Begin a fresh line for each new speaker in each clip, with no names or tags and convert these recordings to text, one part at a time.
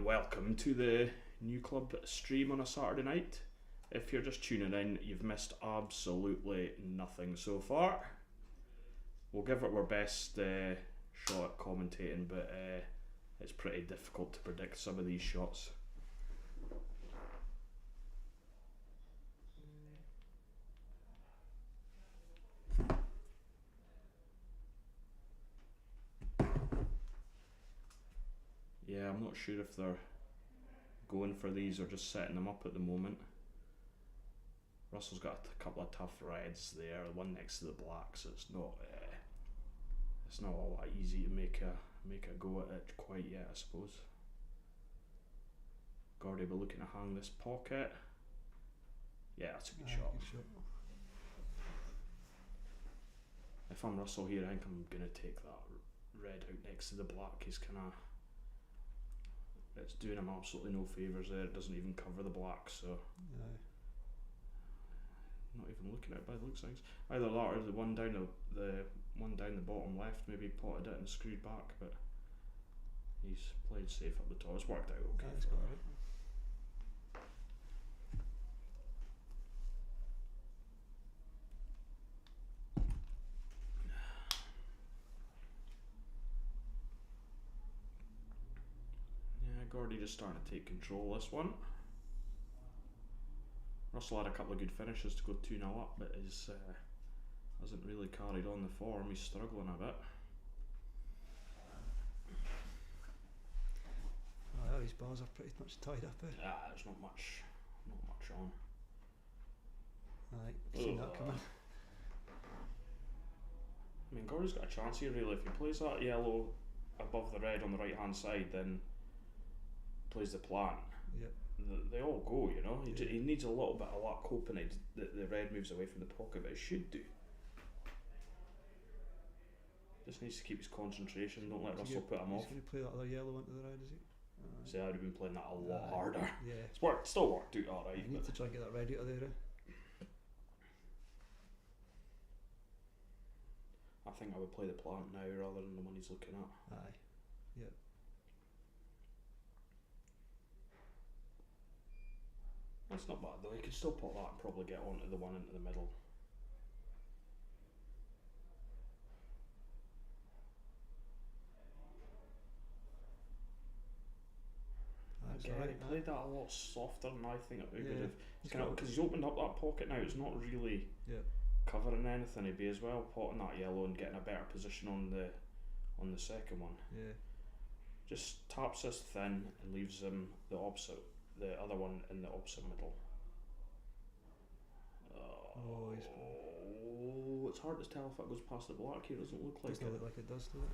and welcome to the new club stream on a Saturday night. If you're just tuning in, you've missed absolutely nothing so far. We'll give it our best shot at commentating, but it's pretty difficult to predict some of these shots. Yeah, I'm not sure if they're going for these or just setting them up at the moment. Russell's got a couple of tough reds there, one next to the black, so it's not all that easy to make a go at it quite yet, I suppose. Gordy will be looking to hang this pocket. Yeah, that's a good shot. If I'm Russell here, I think I'm gonna take that red out next to the black. He's it's doing him absolutely no favours there. It doesn't even cover the black, so not even looking at it by the looks of things. Either that or the one down the bottom left maybe potted it and screwed back, but he's played safe up the top. It's worked out okay.
He's got it.
Gordy just starting to take control this one. Russell had a couple of good finishes to go 2-0 up, but hasn't really carried on the form. He's struggling a bit.
Oh, his bars are pretty much tied up.
There's not much on.
Aye, seen that coming.
I mean, Gordy's got a chance here really. If he plays that yellow above the red on the right hand side, then plays the plant.
Yep.
They all go, you know. He needs a little bit of luck, hoping that the red moves away from the pocket, but it should do. Just needs to keep his concentration. Don't let Russell put him off.
He's going to play that other yellow into the red, is he?
See, I would have been playing that a lot harder.
Yeah.
It's still worked out alright.
You need to try and get that red out of there.
I think I would play the plant now rather than the one he's looking at.
Aye. Yep.
That's not bad though. He could still put that and probably get onto the one into the middle. Again, he played that a lot softer than I think it would have. Because he's opened up that pocket now. It's not really covering anything. He'd be as well potting that yellow and getting a better position on the second one.
Yeah.
Just taps this thin and leaves him the other one in the opposite middle. It's hard to tell if it goes past the black here. It doesn't look like it.
Doesn't look like it does, does it?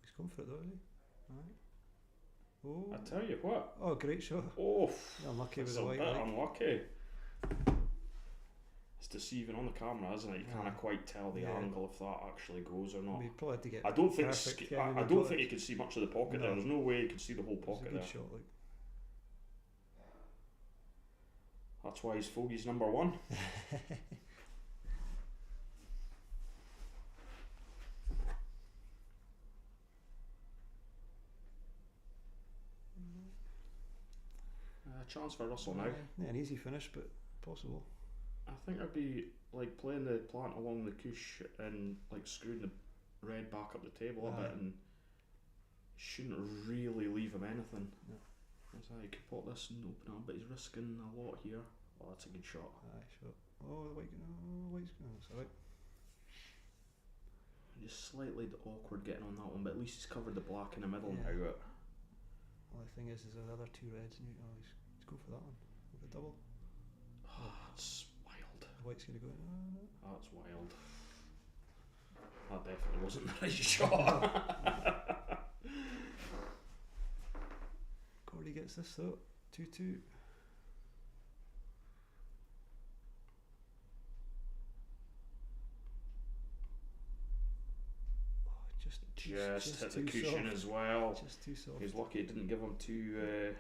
He's come for it though, isn't he? Alright. Oh.
I tell you what.
Oh, great shot.
Oh,
unlucky with
it's
the
a
white.
bit unlucky. It's deceiving on the camera, isn't it? You can't quite tell the angle if that actually goes or not.
We probably had to get.
I don't think
perfect,
you can see much of the pocket there. There's no way you can see the whole pocket there.
It's a good shot, like.
That's why he's Fogey's number one. Chance for Russell now.
Yeah, an easy finish, but possible.
I think I'd be like playing the plant along the cush and like screwing the red back up the table a bit, and shouldn't really leave him anything.
No.
So he could put this and open up, but he's risking a lot here. Oh, that's a good shot.
Aye, shot. Oh, the white's it's alright.
Just slightly awkward getting on that one, but at least he's covered the black in the middle now.
Well, the thing is there's other two reds, and he's go for that one with a double.
Oh, that's wild.
The white's going to go in.
That's wild. That definitely wasn't the right shot.
Gordy gets this though. 2-2.
Just hit the cushion as well.
Just too soft.
He's lucky it didn't give him too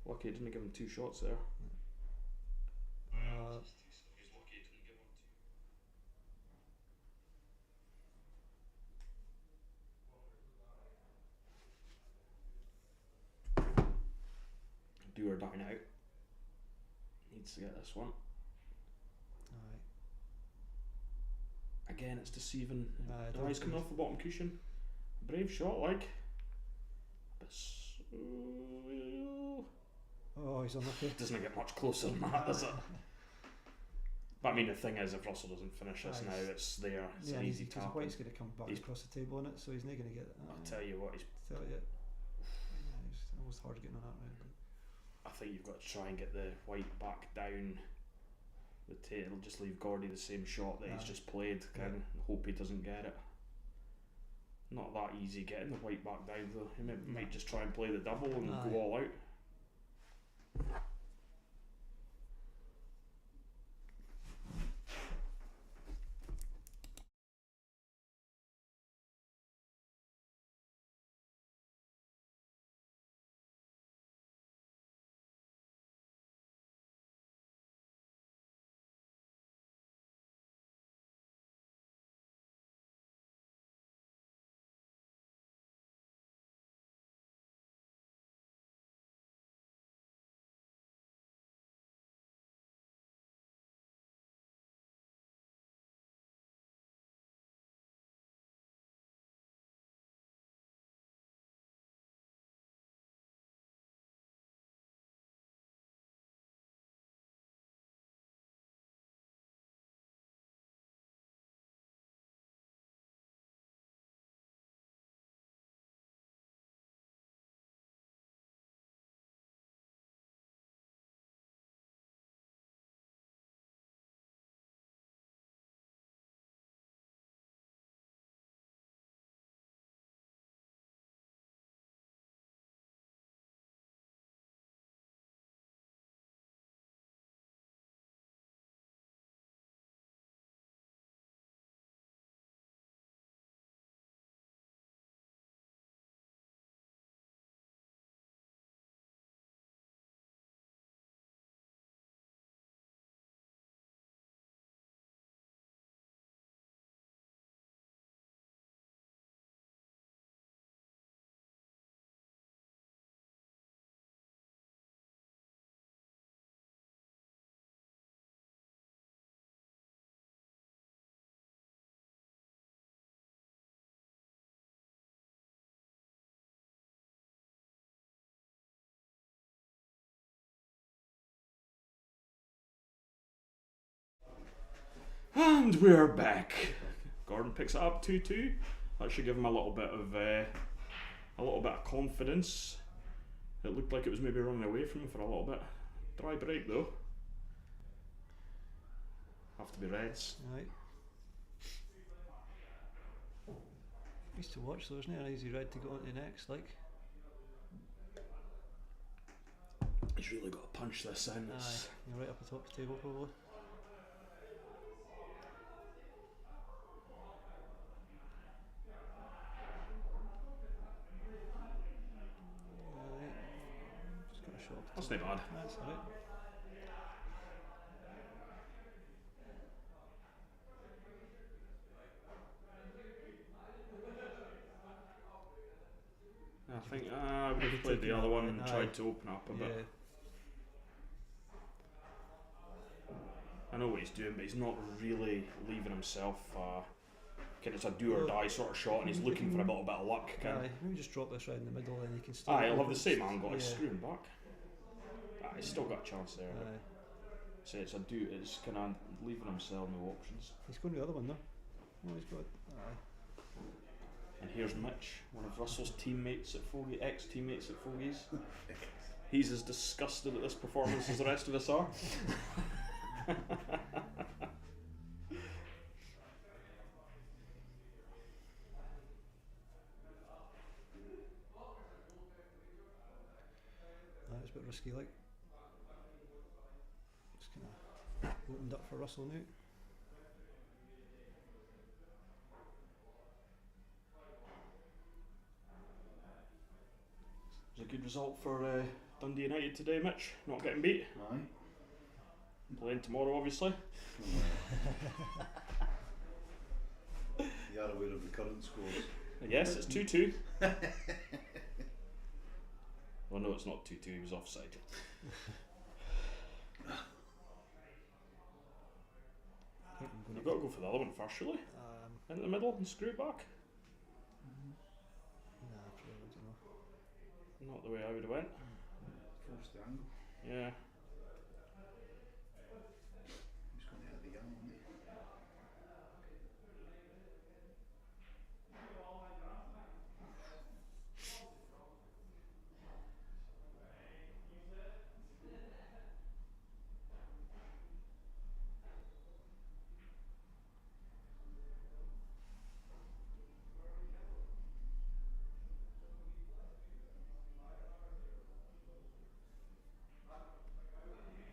Lucky didn't give him 2 shots there. Do or die now. Needs to get this one.
Aye.
Again, it's deceiving.
Aye,
He's coming off the bottom cushion. Brave shot, like. But
Oh, he's unlucky.
doesn't get much closer than that, does it? But I mean, the thing is, if Russell doesn't finish this now, it's there. It's an easy tap.
White's going to come back across the table on it, so he's not going to get it.
I'll tell you what,
It's almost hard getting on that round.
I think you've got to try and get the White back down the table. Just leave Gordy the same shot that he's just played. Kind of hope he doesn't get it. Not that easy getting the White back down though. He might just try and play the double and go all out. And we're back. Gordon picks it up 2-2. That should give him a little bit of confidence. It looked like it was maybe running away from him for a little bit. Dry break though. Have to be Reds.
Right. Used to watch though, isn't it? An easy red to go on to next, like.
He's really got to punch this in.
Aye, you're right up the top of the table probably. Just got a shot.
That's not bad.
That's alright.
I think I would have played the other one and tried to open up a bit. I know what he's doing, but he's not really leaving himself. It's a do or die sort of shot, and he's looking for a little bit of luck.
Maybe just drop this right in the middle, and you can still.
He'll have the same angle. He's screwing back. He's still got a chance there. So it's kind of leaving himself no options.
He's going to the other one though. No, he's got.
And here's Mitch, one of Russell's teammates at Fogey, ex-teammates at Fogey's. He's as disgusted at this performance as the rest of us are.
It's a bit risky, like. Just kind of opened up for Russell now.
It was a good result for Dundee United today, Mitch. Not getting beat.
Aye.
Playing tomorrow, obviously.
You are aware of the current scores.
Yes, it's 2-2. Well, no, it's not 2-2. He was offside.
I think I'm going
You've got to go for the other one first, surely. In the middle and screw it back.
Nah, probably don't know.
Not the way I would have went.
Force the angle.
Yeah.
He's going to hit the young, isn't he?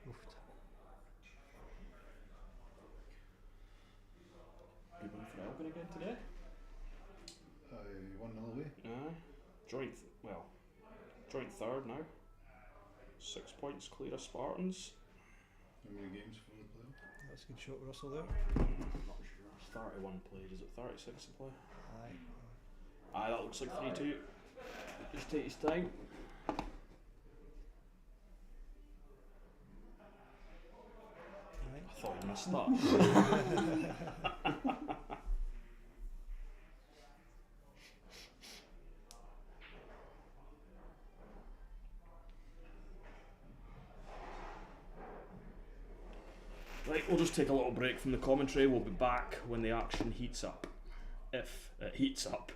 Oofed.
Good one for Elgin again today.
1-0 away.
Joint third now. 6 points clear of Spartans.
How many games for the playoff?
That's a good shot, Russell there.
Not sure. 31 played. Is it 36 to play?
Aye.
Aye, that looks like 3-2. Just take his time.
Aye.
I thought I missed that. Right, we'll just take a little break from the commentary. We'll be back when the action heats up. If it heats up.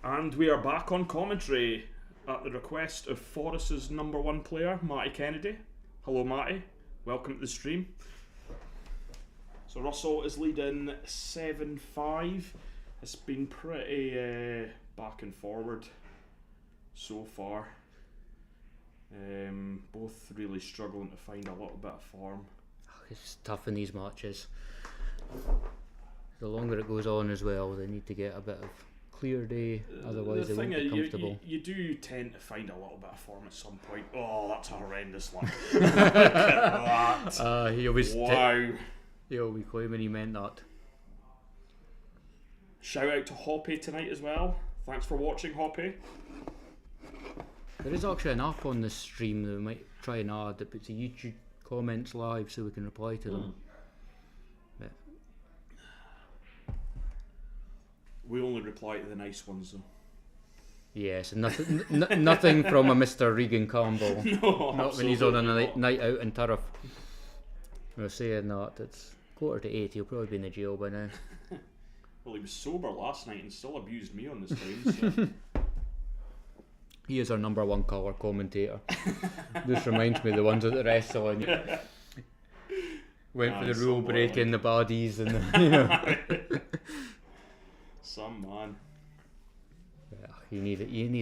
And we are back on commentary at the request of Forest's #1 player, Matty Kennedy. Hello, Matty. Welcome to the stream. So Russell is leading 7-5. It's been pretty back and forward so far. Both really struggling to find a little bit of form.
It's tough in these matches. The longer it goes on as well, they need to get a bit of clear day, otherwise they won't be comfortable.
You do tend to find a little bit of form at some point. Oh, that's a horrendous line. Look at that.
He always
wow.
He'll be claiming he meant that.
Shout out to Hoppy tonight as well. Thanks for watching, Hoppy.
There is actually an app on this stream that we might try and add that puts the YouTube comments live so we can reply to them. But
We only reply to the nice ones though.
yes, and nothing from a Mr. Regan Campbell.
No,
Not when he's on a
absolutely not.
night out in Turriff. We're saying that it's 7:45. He'll probably be in the jail by now.
Well, he was sober last night and still abused me on the stream, so.
He is our #1 colour commentator. This reminds me of the ones at the wrestling. Went for the rule breaking, the baddies, and the,
Some man.
Yeah, you need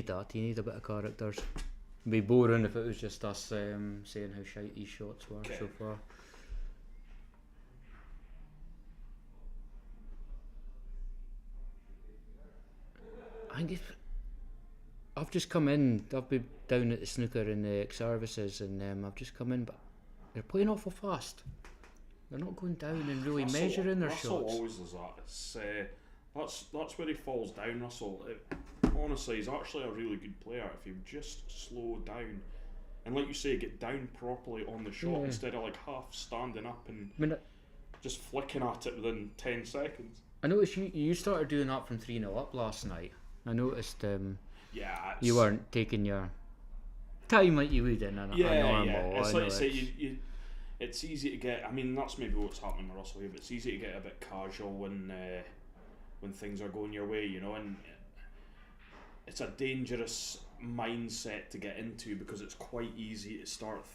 that. You need a bit of characters. It'd be boring if it was just us saying how shite these shots were so far. I think I've just come in. I've been down at the snooker in the services, and I've just come in, but they're playing awful fast. They're not going down and really measuring their
Russell
shots.
Always does that. It's, that's where he falls down, Russell. Honestly, he's actually a really good player if you just slow down. And like you say, get down properly on the shot instead of like half standing up and just flicking at it within 10 seconds.
I noticed you started doing that from 3-0 up last night. I noticed
Yeah,
you weren't taking your time like you would in a normal.
Yeah. It's
I
like
know
you say, it's easy to get. I mean, that's maybe what's happening with Russell here, but it's easy to get a bit casual when things are going your way, you know, and it's a dangerous mindset to get into because it's quite easy to start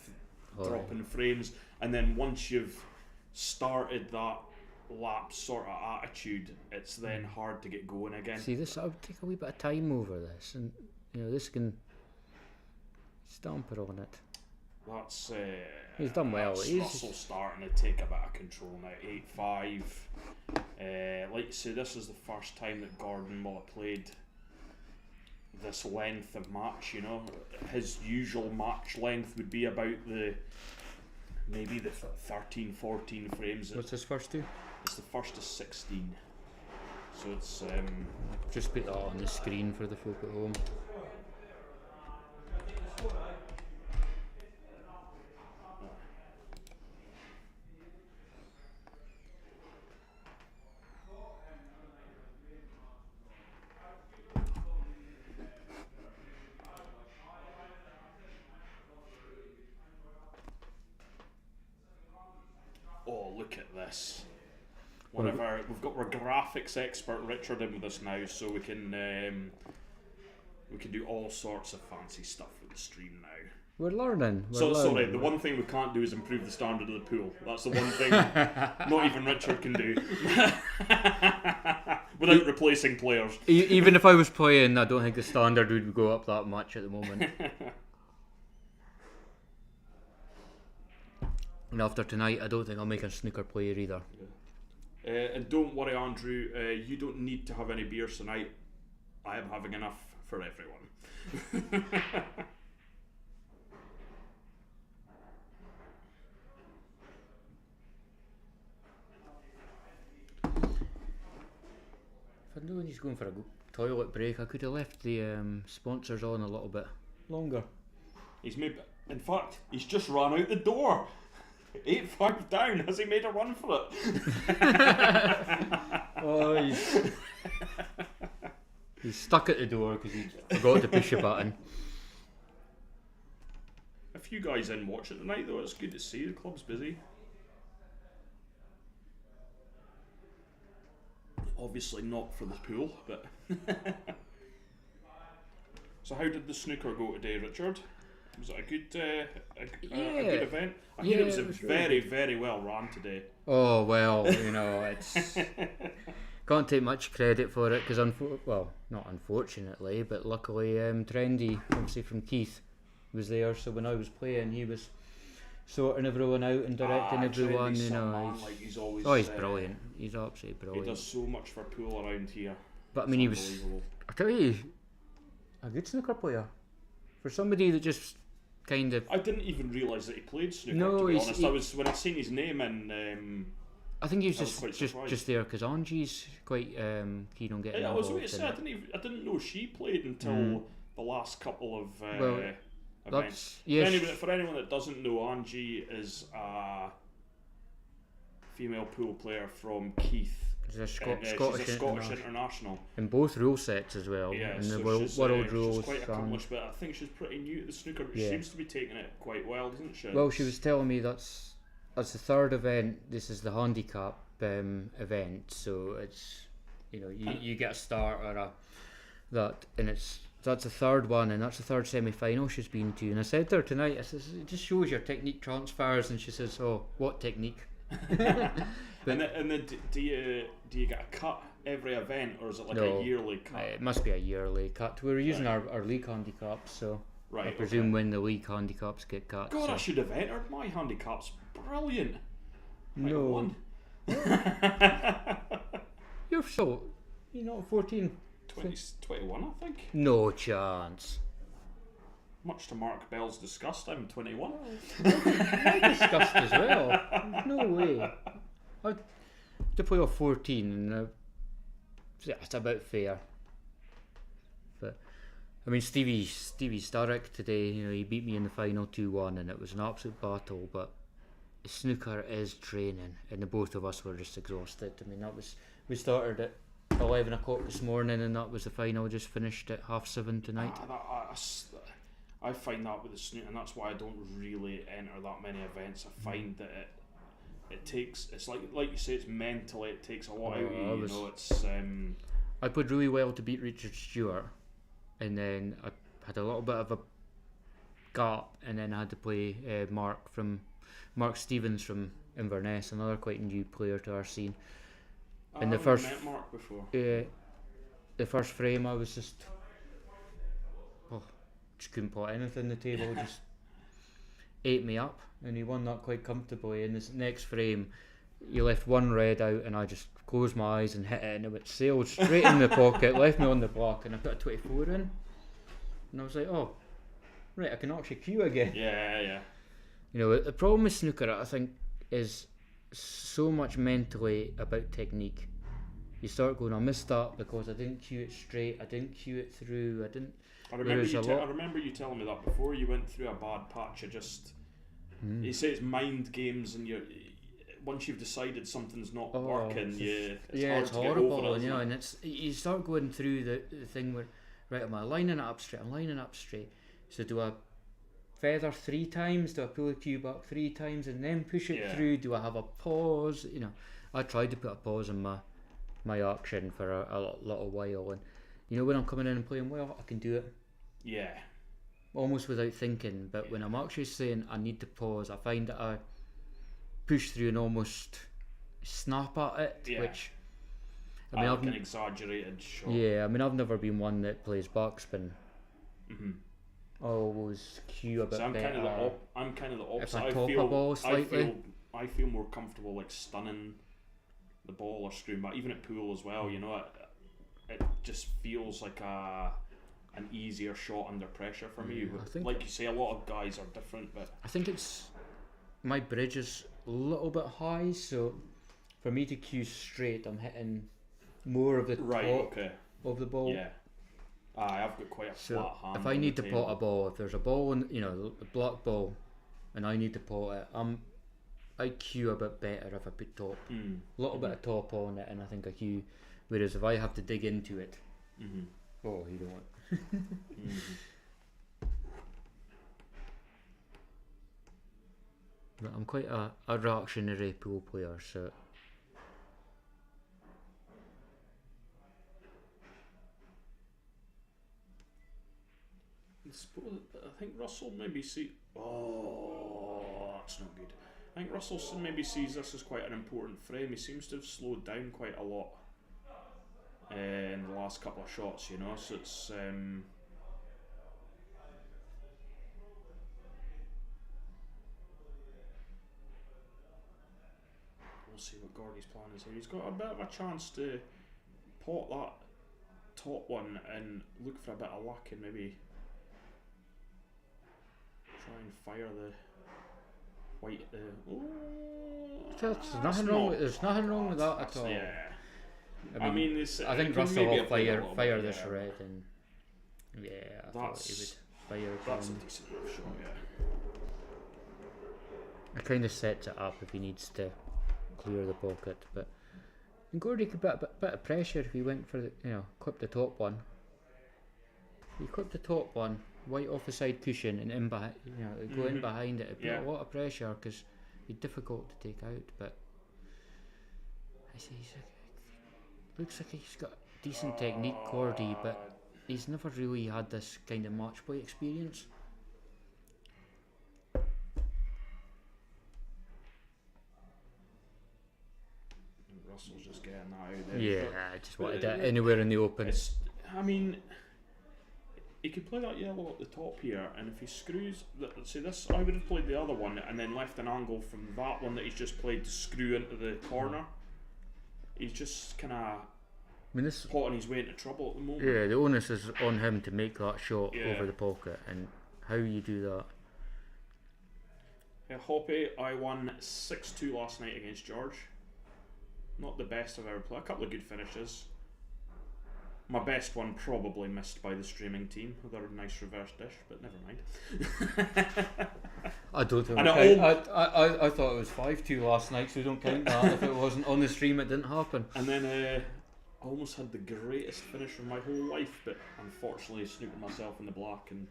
dropping frames, and then once you've started that lapse sort of attitude, it's then hard to get going again.
See, this I would take a wee bit of time over this, and this can stamp it on it.
That's
he's done well.
That's
He's
Russell starting to take a bit of control now. 8-5. Like you say, this is the first time that Gordon will have played this length of match. You know, his usual match length would be about maybe the 13-14 frames.
What's his first two?
It's the first to 16. So it's
Just put that on the screen for the folk at home.
oh, look at this. We've got our graphics expert Richard in with us now, so we can do all sorts of fancy stuff with the stream now.
We're learning.
Sorry, the one thing we can't do is improve the standard of the pool. That's the one thing not even Richard can do. Without replacing players.
Even if I was playing, I don't think the standard would go up that much at the moment. And after tonight, I don't think I'll make a snooker player either.
And don't worry, Andrew, you don't need to have any beers tonight. I am having enough for everyone.
If I knew when he's going for a toilet break, I could have left the sponsors on a little bit longer.
In fact, he's just run out the door. 8-5 down. Has he made a run for it?
He's stuck at the door because he forgot to push a button.
A few guys in watch it tonight though. It's good to see the club's busy. Obviously not for the pool, but So how did the snooker go today, Richard? Was it a good, a
Yeah.
good event? I hear
Yeah,
it was
it was
very, very well run today.
Oh well, it's can't take much credit for it because not unfortunately, but luckily, Trendy, obviously from Keith, was there. So when I was playing, he was sorting everyone out and directing everyone.
Trendy's
You know,
some man, like he's always.
he's brilliant. He's absolutely
He
brilliant.
does so much for pool around here.
But I mean, he
It's
was.
unbelievable.
I tell you, a good snooker player for somebody that just kind of.
I didn't even realise that he played snooker.
No,
to be
he's-
honest,
he-
I was when I seen his name in.
I think he was
I was quite
just
surprised.
there because Angie's quite keen on getting
I was
involved
going to
in
say
it.
I didn't know she played until the last couple of
Well,
events.
That's yes.
For anyone that doesn't know, Angie is a female pool player from Keith.
She's a
Scottish
Scottish,
she's a Scottish
international.
international.
In both rule sets as well.
Yeah,
in
so
the world
she's,
rules.
she's quite
and-
accomplished, but I think she's pretty new to the snooker. But
Yeah.
she seems to be taking it quite well, doesn't she?
Well, she was telling me that's the third event. This is the handicap event, so it's you get a start or that's the third one, and that's the third semi-final she's been to. And I said to her tonight, I says, it just shows your technique transfers, and she says, oh, what technique?
and then do you get a cut every event, or is it like
No,
a yearly cut?
It must be a yearly cut. We're using our league handicaps, so
Right.
I presume when the league handicaps get cut.
God,
so.
I should have entered. My handicap's brilliant.
No.
One.
You're not 14.
21, I think.
No chance.
Much to Mark Bell's disgust, I'm 21.
I discussed as well. There's no way. I to play off 14, and it's about fair. But I mean, Stevie Sturrock today, he beat me in the final 2-1, and it was an absolute battle. But snooker is training, and the both of us were just exhausted. I mean, we started at 11 o'clock this morning, and that was the final. Just finished at 7:30 tonight.
I find that with the snooker, and that's why I don't really enter that many events. I find that it takes, it's like you say, it's mentally, it takes a lot out of you. It's
I played really well to beat Richard Stewart, and then I had a little bit of a gap, and then I had to play Mark Stevens from Inverness, another quite new player to our scene. In the first,
met Mark before.
The first frame, I was just couldn't put anything on the table. Just ate me up, and he won that quite comfortably. In this next frame, he left one red out, and I just closed my eyes and hit it, and it sailed straight in the pocket, left me on the block, and I put a 24 in, and I was like, oh, right, I can actually queue again.
Yeah.
The problem with snooker, I think, is so much mentally about technique. You start going, I missed that because I didn't cue it straight, I didn't cue it through,
I remember you telling me that before you went through a bad patch. You say it's mind games, and once you've decided something's not working, it's hard to
horrible,
get over it,
and you start going through the thing where, right, am I lining it up straight? So do I feather 3 times? Do I pull the cue back 3 times and then push it through? Do I have a pause? I tried to put a pause in my action for a little while, and when I'm coming in and playing well, I can do it.
Yeah.
Almost without thinking, but when I'm actually saying I need to pause, I find that I push through and almost snap at it, which I mean,
like an exaggerated shot.
Yeah, I mean, I've never been one that plays backspin.
Mm-hmm.
I always cue a bit
So I'm
better.
kind of the opposite.
If I top a ball slightly,
I feel more comfortable like stunning the ball or screwing back, even at pool as well. It just feels like an easier shot under pressure for me.
I think
like you say, a lot of guys are different, but
I think it's my bridge is a little bit high, so for me to cue straight, I'm hitting more of the top of the ball.
Yeah. I've got quite a flat hand.
If I need to pot a ball, if there's a ball in, a block ball, and I need to pot it, I cue a bit better if I put top, a little bit of top on it, and I think I cue. Whereas if I have to dig into it, oh, you don't want. But I'm quite a reactionary pool player, so.
suppose, I think Russell maybe see. Oh, that's not good. I think Russell maybe sees this as quite an important frame. He seems to have slowed down quite a lot in the last couple of shots, you know. So it's we'll see what Gordy's plan is here. He's got a bit of a chance to pot that top one and look for a bit of luck and maybe try and fire the white.
There's nothing wrong. There's nothing wrong with that at all.
Yeah.
I mean,
it's,
I think
it can
Russell
maybe
will
play a
fire
little
fire
bit,
this
yeah.
red, and yeah, I thought he would fire
That's a
down.
decent enough shot, yeah.
It kind of sets it up if he needs to clear the pocket, but and Gordy could put a bit of pressure if he went for the, clip the top one. He clipped the top one, white off the side cushion, and in behind, go in behind it. It put a lot of pressure because he's difficult to take out. But I see, looks like he's got decent technique, Gordy, but he's never really had this kind of match play experience.
Russell's just getting that out there.
Yeah, I just wanted it anywhere in the open.
I mean, he could play that yellow at the top here, and if he screws, see this, I would have played the other one and then left an angle from that one that he's just played to screw into the corner. He's just kind of potting his way into trouble at the moment.
Yeah, the onus is on him to make that shot over the pocket, and how you do that.
Hoppe, I won 6-2 last night against George. Not the best I've ever played. A couple of good finishes. My best one probably missed by the streaming team with a nice reverse dish, but never mind.
I don't think I thought it was 5-2 last night, so we don't count that. If it wasn't on the stream, it didn't happen.
And then I almost had the greatest finish of my whole life, but unfortunately snooked myself in the black and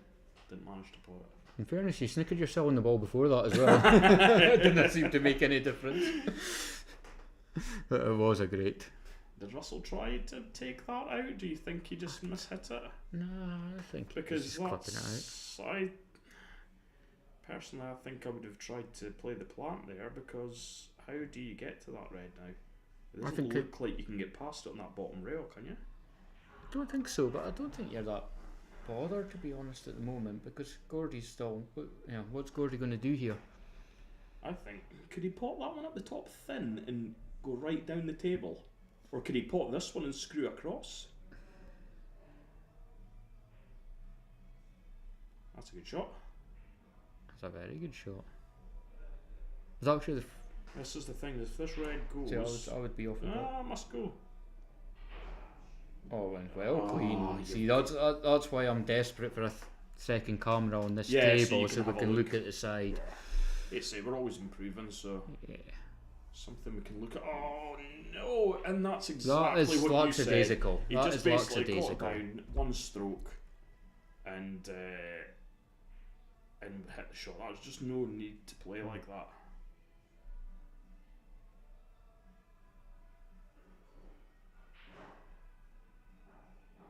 didn't manage to pull it.
In fairness, you snookered yourself in the ball before that as well. It didn't seem to make any difference. But it was a great.
Did Russell try to take that out? Do you think he just mishit it?
No, I think
because
he's just clipping it out.
I personally, I think I would have tried to play the plant there, because how do you get to that red now? It doesn't look like you can get past it on that bottom rail, can you?
I don't think so, but I don't think you're that bothered, to be honest, at the moment, because Gordy's still. What's Gordy going to do here?
I think, could he pop that one up the top thin and go right down the table? Or could he pop this one and screw across? That's a good shot.
That's a very good shot. It's actually
this is the thing, if this red goes...
See, I would be off the
ball. Must go.
Oh, went well clean. See, that's why I'm desperate for a second camera on this table, so we can look at the side.
We're always improving, so...
Yeah.
Something we can look at. Oh no! And that's exactly what you said.
Lackadaisical.
He just basically got down one stroke and hit the shot. There's just no need to play like that.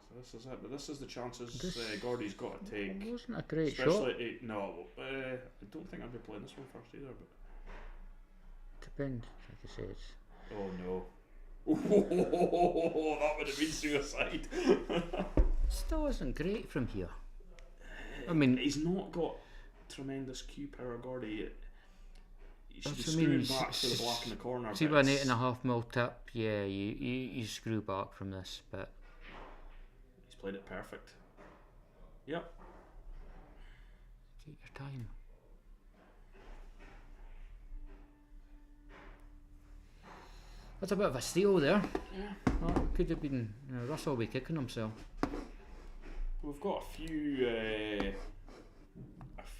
So this is it, but this is the chances Gordy's got to take.
It wasn't a great
shot.
I
don't think I'd be playing this one first either, but
depends, like I said.
Oh no. Oh, that would have been suicide.
Still isn't great from here. I mean,
he's not got tremendous cue power, Gordy. He should be screwing back to the black in the corner.
See, with an 8.5mm tip, yeah, you screw back from this, but
he's played it perfect. Yep.
Take your time. That's a bit of a steal there.
Yeah.
That could have been Russell will be kicking himself.
We've got a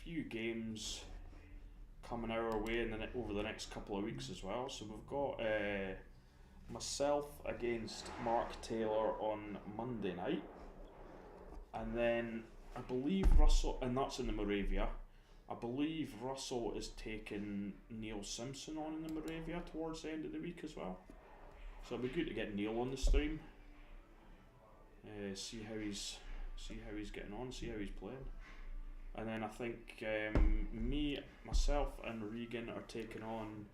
few games coming our way over the next couple of weeks as well. So we've got myself against Mark Taylor on Monday night, and then I believe Russell, and that's in the Moravia. I believe Russell is taking Neil Simpson on in the Moravia towards the end of the week as well. So it'll be good to get Neil on the stream. See how he's getting on, see how he's playing. And then I think me, myself, and Regan are taking on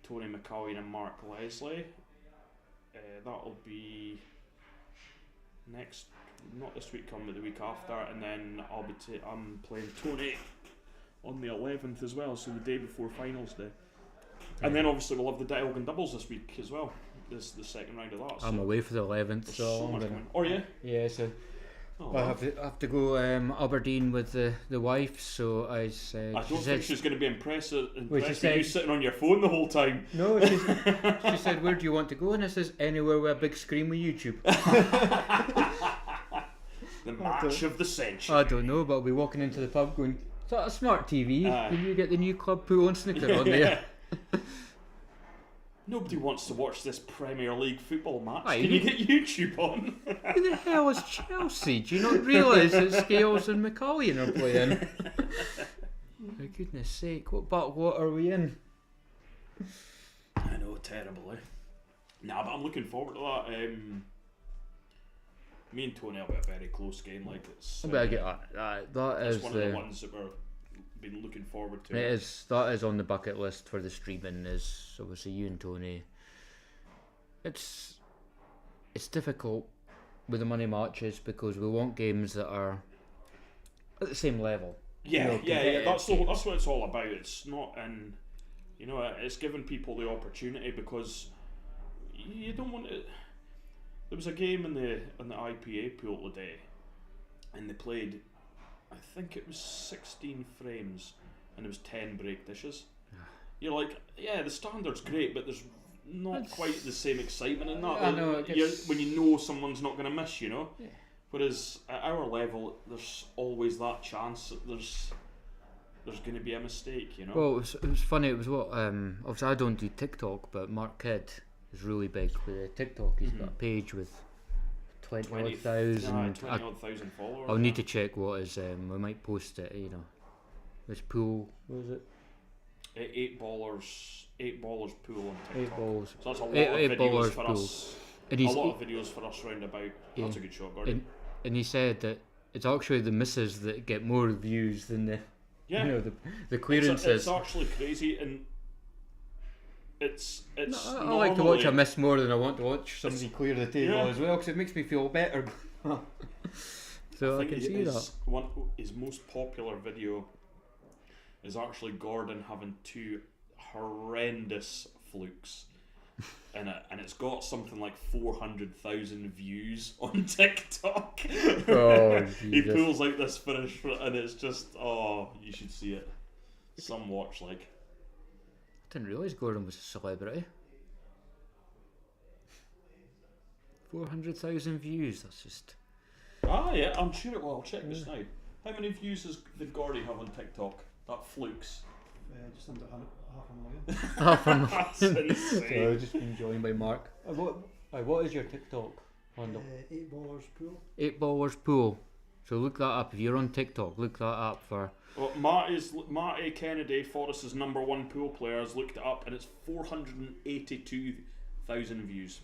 Tony McCallion and Mark Leslie. That'll be next, not this week coming, but the week after. And then I'm playing Tony on the 11th as well, so the day before finals day. And then obviously we'll have the Dialgan doubles this week as well. This the second round of that.
I'm away for the 11th,
there's
so
so
I'm
much
gonna,
coming. Oh yeah.
yeah, so
Oh,
I have to go Aberdeen with the wife. So I said,
I don't think she's going to be impressed with you
said-
sitting on your phone the whole time.
no. She said, where do you want to go? And I says, anywhere with a big screen with YouTube.
The match of the century.
I don't know, but I'll be walking into the pub going, is that a smart TV?
Aye.
Can you get the new club pool and snooker on there?
Nobody wants to watch this Premier League football match.
Aye.
Can you get YouTube on?
Who the hell is Chelsea? Do you not realise that Scales and McCallion are playing? For goodness sake, what are we in?
I know, terrible, eh? Nah, but I'm looking forward to that. Me and Tony will be a very close game. Like it's,
But I get that
it's
is
one of the ones that we've been looking forward to.
that is on the bucket list for the streaming. Is obviously you and Tony. It's difficult with the money matches because we want games that are at the same level.
Yeah,
competitive
that's what it's all about. It's not in, it's giving people the opportunity because you don't want it. There was a game in the IPA pool today, and they played, I think it was 16 frames, and there was 10 break dishes. You're like, yeah, the standard's great, but there's not quite the same excitement in that.
I know,
When you know someone's not going to miss,
Yeah.
Whereas at our level, there's always that chance that there's going to be a mistake,
Well, it was funny. It was what obviously I don't do TikTok, but Mark Kidd is really big with TikTok. He's got a page with 20,000.
20,000 followers.
I'll need to check what is. We might post it. Which pool was it?
8 ballers pool on TikTok.
8 balls.
So that's a lot
Eight
of videos
ballers
for
pool.
us.
And
A lot of videos for us round about.
Yeah.
That's a good shot, Gordon.
And he said that it's actually the misses that get more views than the
Yeah,
the clearances.
it's actually crazy, and it's
I like to watch a
normally-
miss more than I want to watch somebody clear the table
yeah.
as well because it makes me feel better. So I
think
can
it
see
is his most popular video is actually Gordon having 2 horrendous flukes in it, and it's got something like 400,000 views on TikTok.
Oh,
He
Jesus.
pulls like this finish and it's just, you should see it. Some watch like.
I didn't realise Gordon was a celebrity. 400,000 views. That's just.
Yeah, I'm sure it will. I'll check this now. How many views did Gordy have on TikTok? That flukes.
Just under half a million.
That's insane.
So just been joined by Mark. What is your TikTok handle?
8 ballers pool.
8 ballers pool. So look that up. If you're on TikTok, look that up for.
Well, Matt A. Kennedy, Forrest's #1 pool player, has looked it up and it's 482,000 views.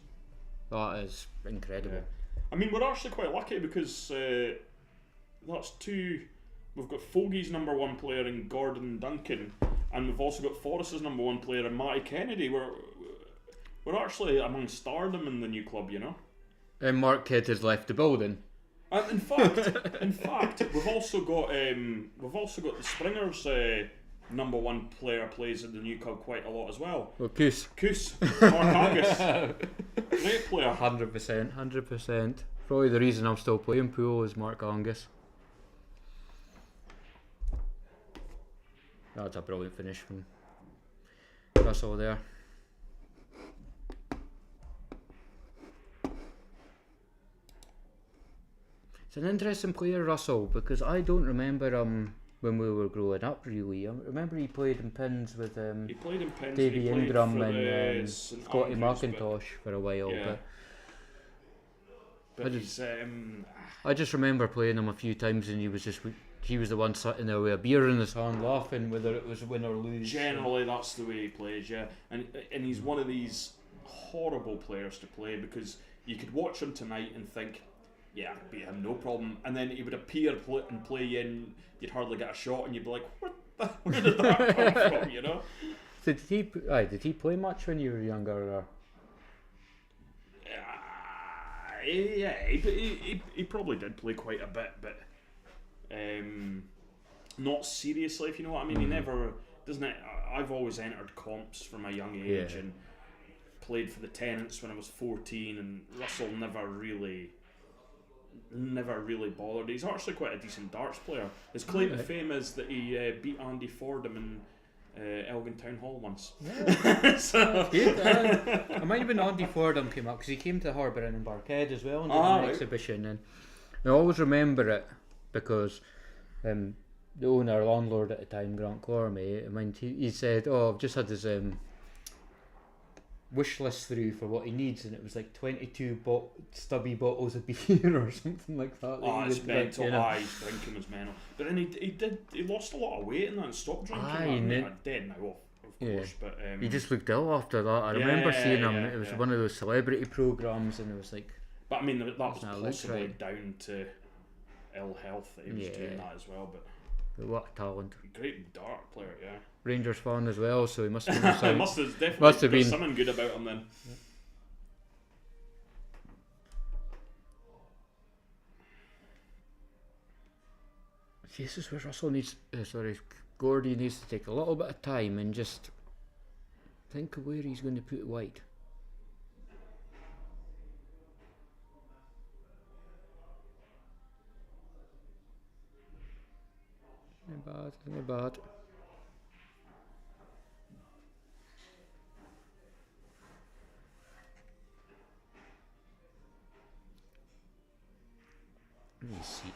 That is incredible.
I mean, we're actually quite lucky because that's 2. We've got Fogey's #1 player in Gordon Duncan, and we've also got Forrest's #1 player in Matty Kennedy. We're actually among stardom in the new club,
And Mark Kidd has left the building.
And in fact, we've also got the Springers #1 player plays in the new club quite a lot as well.
Well, Koos.
Mark Angus, great player.
100%. Probably the reason I'm still playing pool is Mark Angus. That's a brilliant finish from Russell there. It's an interesting player, Russell, because I don't remember when we were growing up really. I remember he played in pins with
He played in Pens.
Davy
he played
Ingram
for
and
St
Scotty
Andrews,
McIntosh for a while,
yeah.
but
But
I
he's
I just remember playing him a few times and he was the one sitting there with a beer in his hand laughing whether it was win or lose.
generally that's the way he plays, yeah. And he's one of these horrible players to play because you could watch him tonight and think, yeah, I could beat him, no problem. And then he would appear and play you, and you'd hardly get a shot, and you'd be like, where did that come from, you know?
So did he play much when you were younger? Or?
Yeah, he probably did play quite a bit, but not seriously, if you know what I mean. He never, doesn't it? I've always entered comps from a young age and played for the Tenants when I was 14, and Russell never really bothered. He's actually quite a decent darts player. His claim to fame is that he beat Andy Fordham in Elgin Town Hall once.
Yeah, so good. I might have been Andy Fordham came up because he came to Harbour and in Barkhead as well and did an exhibition, and I always remember it because the owner, landlord at the time, Grant Cormie, I mean, he said, "Oh, I've just had his wish list through for what he needs," and it was like 22 stubby bottles of beer or something like that.
It's mental. His drinking was mental. But then he lost a lot of weight and then stopped drinking. Dead now, of course. But
he just looked ill after that. I remember seeing him. It was one of those celebrity programs, and it was like.
But I mean, that was possibly down to ill health that he was doing that as well. But
what a talent!
Great dart player, yeah.
Rangers fan as well, so he must have been
must have been something good about him then. Yeah.
See, this is where Russell needs. Gordy needs to take a little bit of time and just think of where he's going to put White. Not bad. Let me see.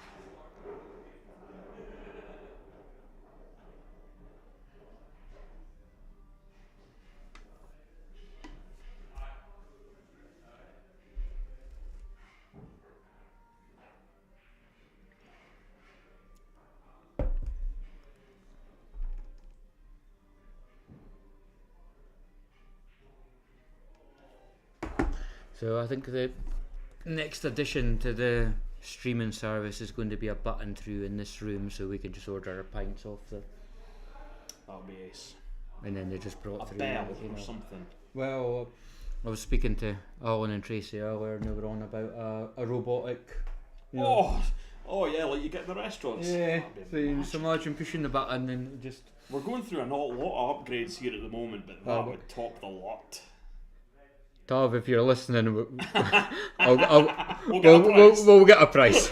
So I think the next addition to the streaming service is going to be a button through in this room, so we can just order our pints off the.
That'll be ace.
And then they just brought
a
through
bell or something.
Well, I was speaking to Alan and Tracy earlier, and they were on about a robotic.
Oh yeah, like you get in the restaurants.
Yeah. So imagine pushing the button and just.
We're going through a lot of upgrades here at the moment, but that would top the lot.
Tav, if you're listening, we'll get a price.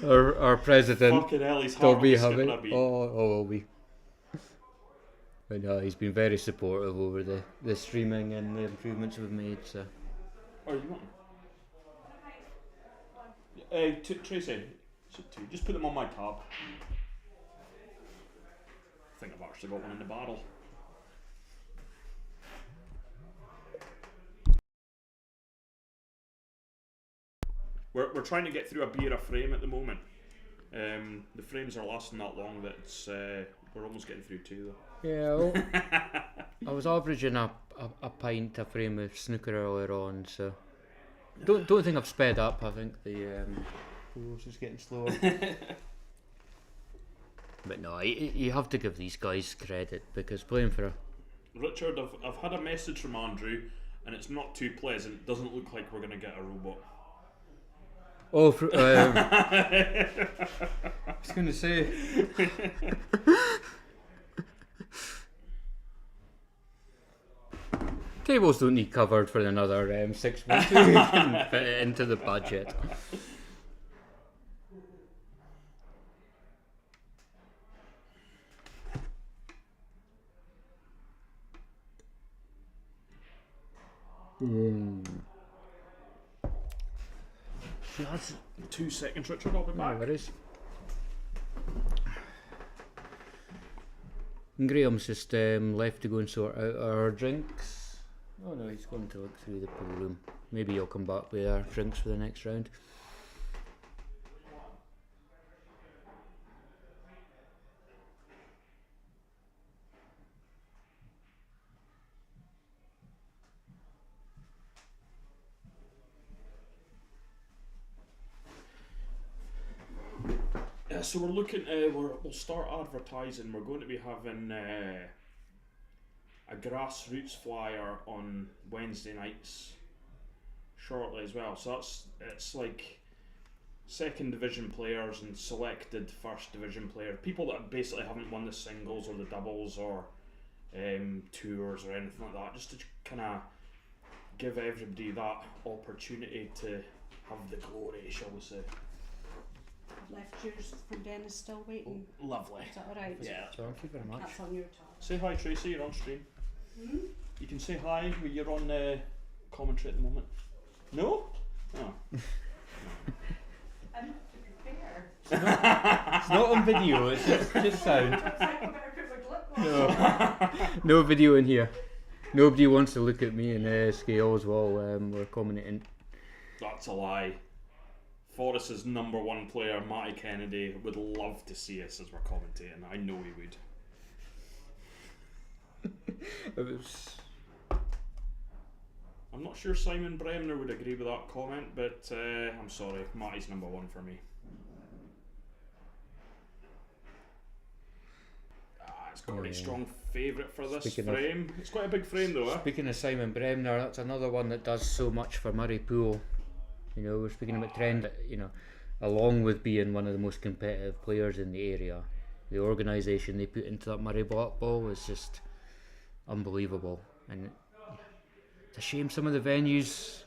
our president, Dobby Hubbard. Will be. But no, he's been very supportive over the streaming and the improvements we've made. So.
Oh, you want? Tracy, just put them on my tab. I think I've actually got one in the barrel. We're trying to get through a beer a frame at the moment. The frames are lasting that long that it's we're almost getting through two though.
Yeah, well, I was averaging a pint a frame of snooker earlier on, so don't think I've sped up. I think the rules is getting slower. But no, you have to give these guys credit because playing for a
Richard, I've had a message from Andrew, and it's not too pleasant. It doesn't look like we're gonna get a robot.
Oh, I was going to say. Tables don't need covered for another 6 months. We can fit it into the budget.
That's 2 seconds, Richard. I'll be back.
No worries. Graham's just left to go and sort out our drinks. Oh no, he's going to look through the pool room. Maybe he'll come back with our drinks for the next round.
so we're looking. We'll start advertising. We're going to be having a grassroots flyer on Wednesday nights shortly as well. So it's like second division players and selected first division players, people that basically haven't won the singles or the doubles or tours or anything like that, just to kind of give everybody that opportunity to have the glory, shall we say.
Left yours from Dennis still waiting.
Lovely.
Is that alright?
Yeah.
Thank you very much.
That's on your tab.
Say hi, Tracy. You're on stream.
Hmm?
You can say hi. You're on commentary at the moment. No? Oh.
I'm not to prepare.
It's not on video, it's just sound.
I better put my lip gloss on.
No video in here. Nobody wants to look at me and Scales while we're commentating.
That's a lie. Forest's number one player, Matty Kennedy, would love to see us as we're commentating. I know he would.
It was...
I'm not sure Simon Bremner would agree with that comment, but I'm sorry, Matty's number one for me. It's got a really strong favourite for this frame. It's quite a big frame though, eh?
Speaking of Simon Bremner, that's another one that does so much for Murray Pool. You know, we're speaking about trend, you know, along with being one of the most competitive players in the area, the organisation they put into that Murray Black Ball is just unbelievable. And it's a shame some of the venues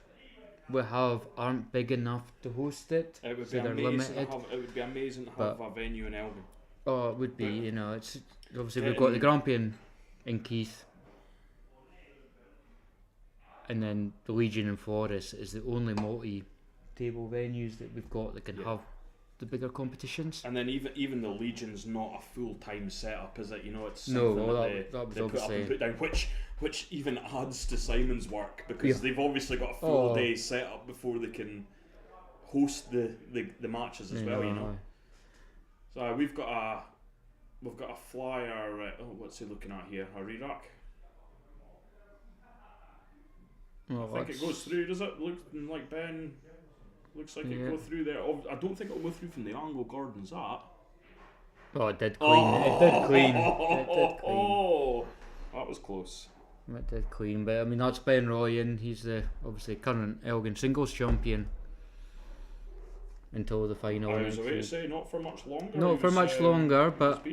we have aren't big enough to host it.
It would
so
be
they're
amazing.
limited.
It would be amazing to have a venue in Elgin.
Oh, it would be. You know, it's obviously we've got the Grampian in Keith, and then the Legion in Forest is the only multi-table venues that we've got that can have the bigger competitions.
And then even the Legion's not a full-time setup, is it? You know, it's
No,
something
well,
that
that was
they put up
obviously
and put down, which even adds to Simon's work, because they've obviously got a full day set up before they can host the matches as well. You know. So we've got a flyer. What's he looking at here? A re-rack.
Well,
I think it goes through. Does it look like Ben? Looks like it goes through there. I don't think it'll go through from the angle Gordon's at.
Oh, it did clean. It did clean. It did clean.
Oh, that was close.
It did clean, but I mean that's Ben Roy, and he's the obviously current Elgin singles champion until the final.
I was about to say not for much longer.
Not for much longer, but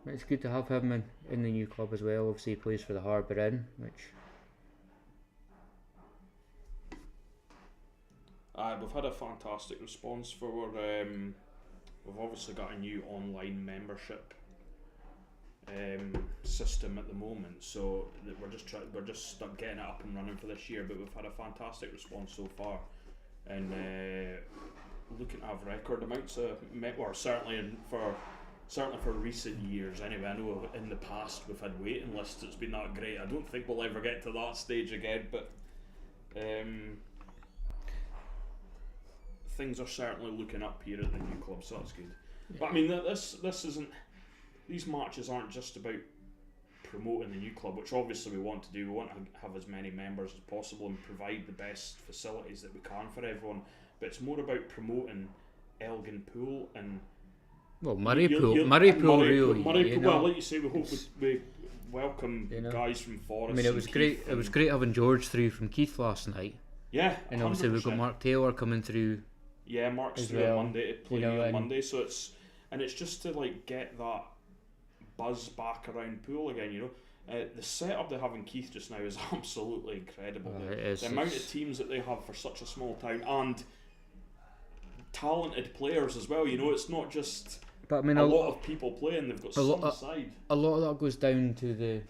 it's good to have him in the new club as well. Obviously, he plays for the Harbour Inn, which.
We've had a fantastic response for. We've obviously got a new online membership system at the moment, so that we're just stuck getting it up and running for this year. But we've had a fantastic response so far, and looking to have record amounts of certainly for recent years. Anyway, I know in the past we've had waiting lists. It's been that great. I don't think we'll ever get to that stage again, but. Things are certainly looking up here at the new club, so that's good. Yeah. But I mean, this isn't. These matches aren't just about promoting the new club, which obviously we want to do. We want to have as many members as possible and provide the best facilities that we can for everyone. But it's more about promoting Elgin Pool and
Murray Pool, really.
Murray Pool. Well, like you say, we hope we welcome guys from Forest.
I mean, it was great. It was great having George through from Keith last night.
Yeah,
and obviously
100%.
We've got Mark Taylor coming through.
Yeah, Mark's through on Monday to play on Monday, so it's just to like get that buzz back around Pool again. You know, the setup they have in Keith just now is absolutely incredible. The amount of teams that they have for such a small town and talented players as well. You know, it's not just a lot of people playing. They've got some side. A lot
of that goes down to the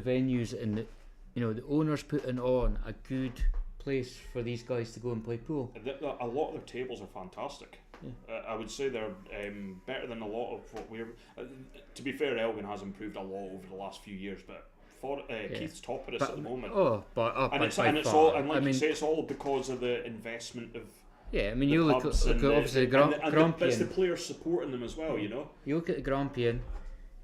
venues and the owners putting on a good place for these guys to go and play pool.
A lot of their tables are fantastic. Yeah. I would say they're better than a lot of what we're. To be fair, Elgin has improved a lot over the last few years, but Keith's top of this at the moment. It's all because of the investment of.
Yeah, I mean, you look at obviously the Grampian.
It's the players supporting them as well, you know.
You look at the Grampian,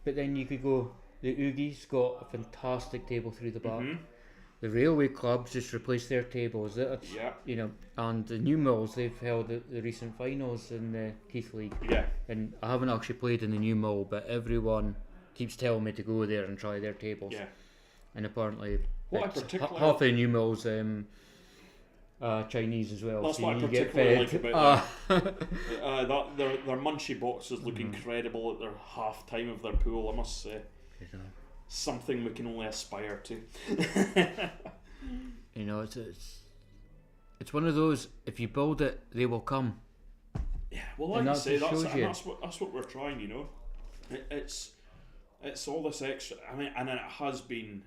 but then you could go. The Oogie's got a fantastic table through the back. the railway clubs just replaced their tables.
Yeah.
You know, and the new mills, they've held the recent finals in the Keith League.
Yeah.
And I haven't actually played in the new mill, but everyone keeps telling me to go there and try their tables.
Yeah.
And apparently,
What I
it's
particularly
half the new mills Chinese as well.
That's
so
what I
you get
particularly
fed.
like about their munchie boxes look incredible at their half time of their pool, I must say.
You know.
Something we can only aspire to.
You know, it's one of those. If you build it, they will come.
Yeah, well, like
And
you
that
say,
just shows you.
that's what we're trying. You know, it's all this extra. I mean, and it has been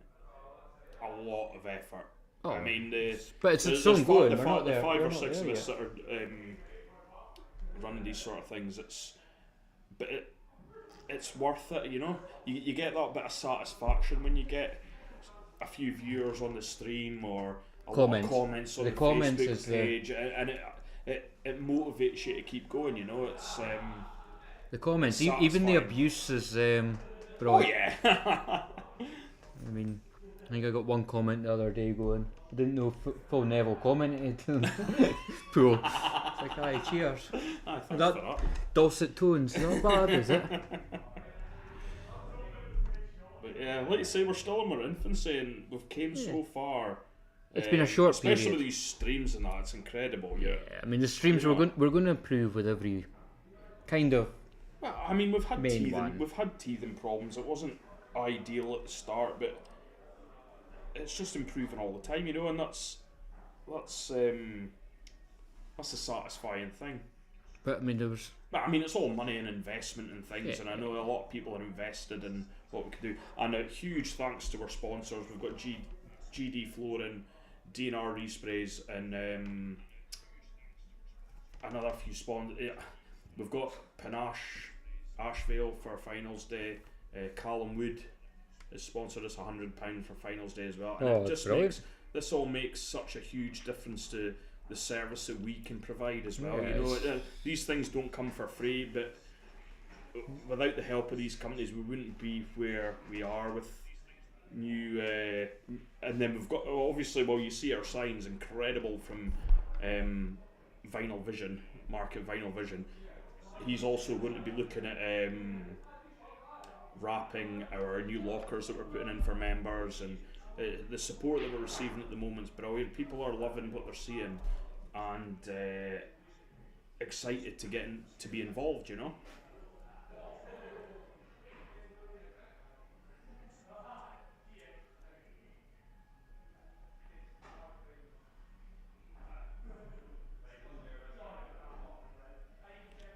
a lot of effort.
Oh,
I mean,
but it's
there's
still going.
the
We're not there.
five
We're
or
not
six
there
of us
yet.
that are running these sort of things. It's worth it. You know, you get that bit of satisfaction when you get a few viewers on the stream or a lot of comments on the
comments
Facebook
is
page, and it motivates you to keep going. You know, it's
The comments,
it's
even the
satisfying.
abuse is
oh
brilliant.
yeah.
I mean, I think I got one comment the other day going, I didn't know Phil Neville commented. Pool. It's like, aye, cheers.
Aye, thanks
That-
for that.
Dulcet tones, not bad, is it?
But yeah, like you say, we're still in our infancy and we've came so far.
It's been a short
especially
period.
with these streams and that. It's incredible. Yeah.
I mean, the streams
You know.
we're going to improve with every kind of.
Well, I mean, we've had
Main one.
teething problems. It wasn't ideal at the start, but it's just improving all the time, you know, and that's a satisfying thing.
But I mean, there was.
But I mean, it's all money and investment and things,
Yeah.
and I know a lot of people are invested in what we can do. And a huge thanks to our sponsors. We've got GD Flooring, DNR Resprays, and another few sponsors. Yeah. We've got Panache, Ashvale for finals day. Callum Wood has sponsored us £100 for finals day as well. And
Oh,
it
that's
just
brilliant.
this all makes such a huge difference to the service that we can provide as well.
Yeah,
You know, these things don't come for free, but without the help of these companies, we wouldn't be where we are with new. And then we've got obviously, well, you see our signs, incredible from Vinyl Vision, Market Vinyl Vision. He's also going to be looking at wrapping our new lockers that we're putting in for members, and the support that we're receiving at the moment is brilliant. People are loving what they're seeing and excited to be involved, you know.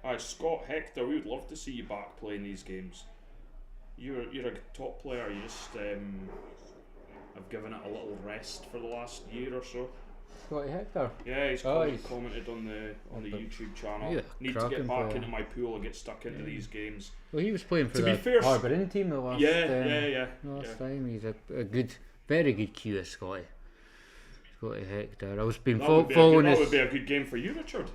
Aye, Scott Hector, we would love to see you back playing these games. You're a top player. You just have given it a little rest for the last year or so.
Scotty Hector.
Yeah, he's
Oh,
commented on the YouTube channel.
Yeah,
Need to
cracking
get back
player.
into my pool and get stuck into these games.
Well, he was playing for
To be
the
fair,
Harbour team the last.
Yeah.
Last time he's a good, very good QS Scotty. Scotty Hector. I was been
That would
following
that
his.
would be a good game for you, Richard.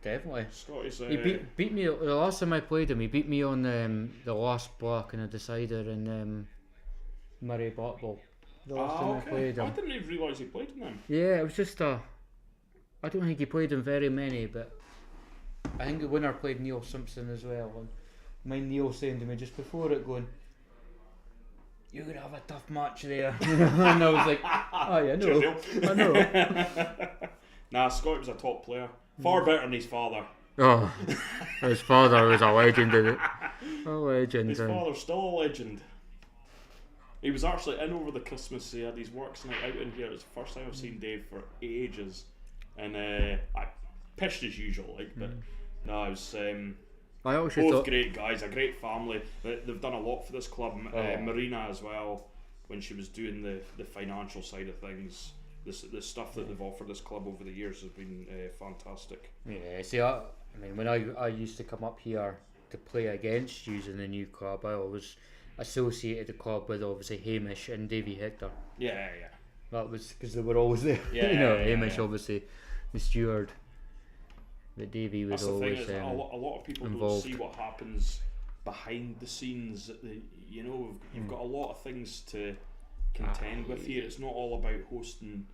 Definitely.
Scotty's
He beat me the last time I played him. He beat me on the last block and a decider in Murray Blackball. The last time I played
I
him.
didn't even realise he played in them.
Yeah, it was just I don't think he played in very many, but I think the winner played Neil Simpson as well. And mind Neil saying to me just before it, going, "You're gonna have a tough match there," and I was like, "Oh yeah, I know,
Cheers, Neil.
I know."
Nah, Scotty was a top player. Far better than his father.
Oh, his father was a legend, isn't it? A legend.
His father's still a legend. He was actually in over the Christmas. He had his works night out in here. It's the first time I've seen Dave for ages, and I pissed as usual. But no, it was
I actually
both
thought.
great guys, a great family. They've done a lot for this club.
Oh.
Marina as well, when she was doing the financial side of things. The stuff that they've offered this club over the years has been fantastic.
Yeah, see, I mean, when I used to come up here to play against you in the new club, I always associated the club with obviously Hamish and Davy Hector.
Yeah.
That was because they were always there.
Yeah,
you know,
yeah,
Hamish
yeah.
obviously the steward, but Davy was
That's the thing,
always
is a lot of people
involved.
don't see what happens behind the scenes. You know, you've got a lot of things to contend with here. It's not all about hosting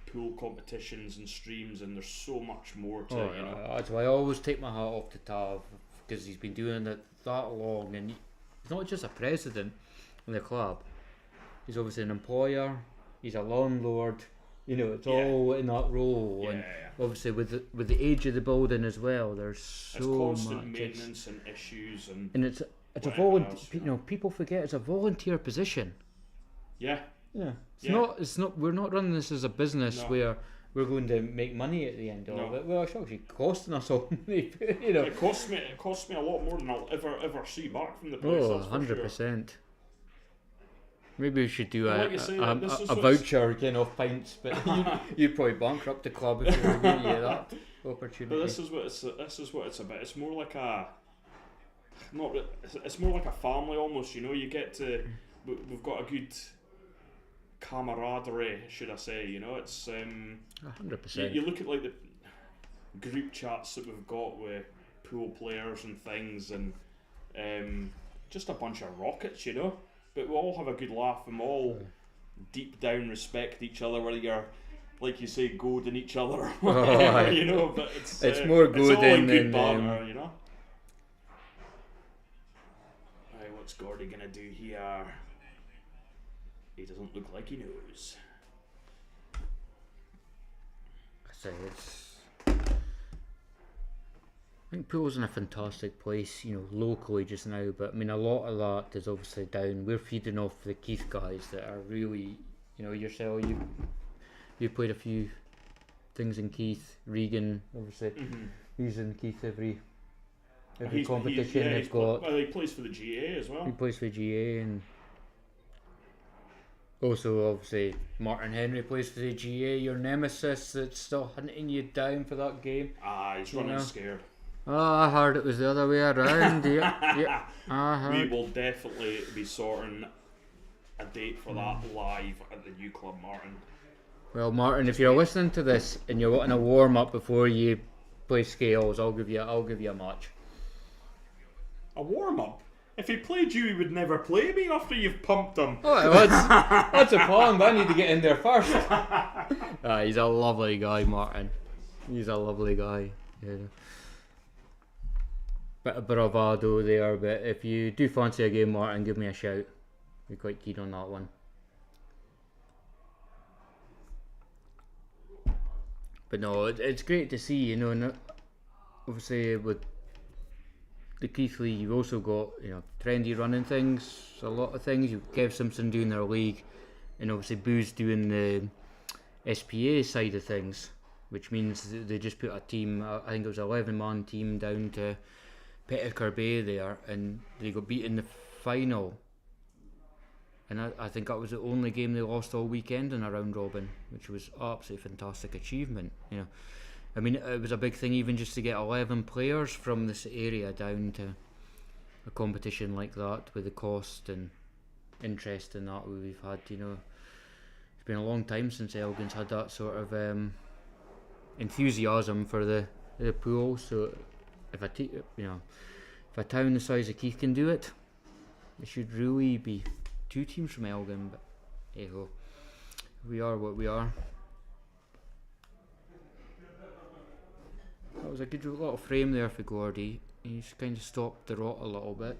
pool competitions and streams, and there's so much more to it, you know.
That's why I always take my hat off to Tav, because he's been doing it that long, and he's not just a president in the club. He's obviously an employer. He's a landlord. You know, it's all in that role, and obviously with the age of the building as well, there's so
it's constant
much
maintenance and issues, and
it's a volunteer. You know, people forget it's a volunteer position.
Yeah.
It's not. We're not running this as a business where we're going to make money at the end of it. Well, it's actually costing us all money. You know,
it costs me a lot more than I'll ever see back from the place.
oh, 100%. Maybe we should do a
a
voucher again off pints, but you'd probably bankrupt the club if we were giving you that opportunity.
But this is what it's about. It's more like it's more like a family almost. You know, you get to. We've got a good camaraderie, should I say? You know, it's
100%.
You look at like the group chats that we've got with pool players and things, and just a bunch of rockets, you know. But we all have a good laugh, and we all deep down respect each other, whether you're, like you say, goading each other or whatever, you know. But it's
more
it's all
goading
good
than
banter, you know. Right, what's Gordy gonna do here? He doesn't look like he knows.
I think pool's in a fantastic place, you know, locally just now, but I mean a lot of that is obviously down. We're feeding off the Keith guys that are really, you know, yourself, you played a few things in Keith, Regan, obviously he's in Keith every competition they've got.
Well, he plays for the GA as well.
He plays for GA, and also obviously Martin Henry plays for the GA, your nemesis that's still hunting you down for that game.
He's running scared.
I heard it was the other way around. yeah.
We will definitely be sorting a date for that live at the new club, Martin.
Well, Martin, if you're listening to this and you're wanting a warm up before you play scales, I'll give you a match.
A warm up? If he played you, he would never play me after you've pumped him.
Oh, that's a plan, but I need to get in there first. He's a lovely guy, Martin. He's a lovely guy. Yeah. Bit of bravado there, but if you do fancy a game, Martin, give me a shout. Be quite keen on that one. But no, it's great to see, you know, and obviously with the Keith League, you've also got, you know, Trendy running things, a lot of things. You've Kev Simpson doing their league, and obviously Boo's doing the SPA side of things, which means they just put a team, I think it was an 11-man team down to Petticoat Bay there, and they got beat in the final. And I think that was the only game they lost all weekend in a round robin, which was absolutely fantastic achievement. You know, I mean, it was a big thing even just to get 11 players from this area down to a competition like that, with the cost and interest in that we've had. You know, it's been a long time since Elgin's had that sort of enthusiasm for the pool. So if a town the size of Keith can do it, it should really be 2 teams from Elgin. But hey ho, we are what we are. That was a good little frame there for Gordy. He's kind of stopped the rot a little bit.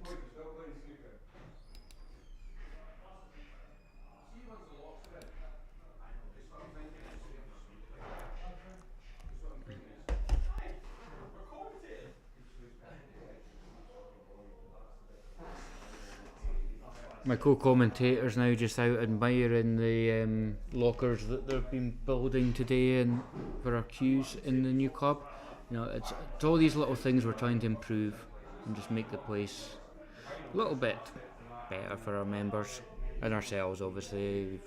My co-commentators now just out admiring the lockers that they've been building today and for our queues in the new club. You know, it's all these little things we're trying to improve and just make the place a little bit better for our members and ourselves. Obviously, we've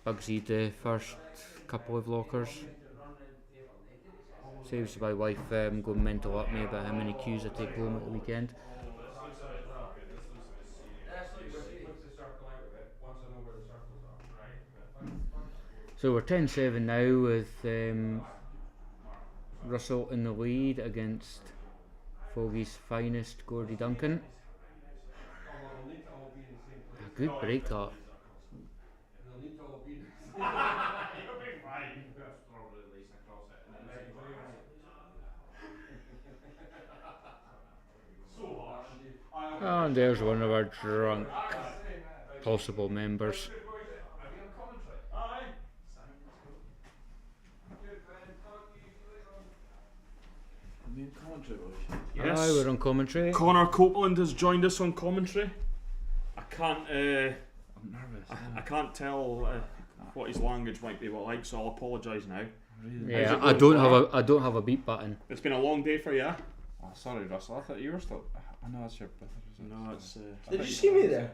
Bugsy'd the first couple of lockers. Saves my wife going mental at me about how many queues I take home at the weekend. So we're 10-7 now with Russell in the lead against Foggy's finest, Gordy Duncan. A good break that.
You'll be fine. Put strawberry lace across it. And then so harsh.
And there's one of our drunk possible members.
Are we on commentary? Aye.
Are we in commentary, boys?
Yes.
Aye, we're on commentary.
Connor Copeland has joined us on commentary. I can't.
I'm nervous.
I can't tell what his language might be like, so I'll apologise now.
Really?
Yeah,
How's it going,
I don't have a beat button.
It's been a long day for you.
Oh, sorry, Russell. I thought you were still. I know that's your brother.
No, it's.
Did you see me there?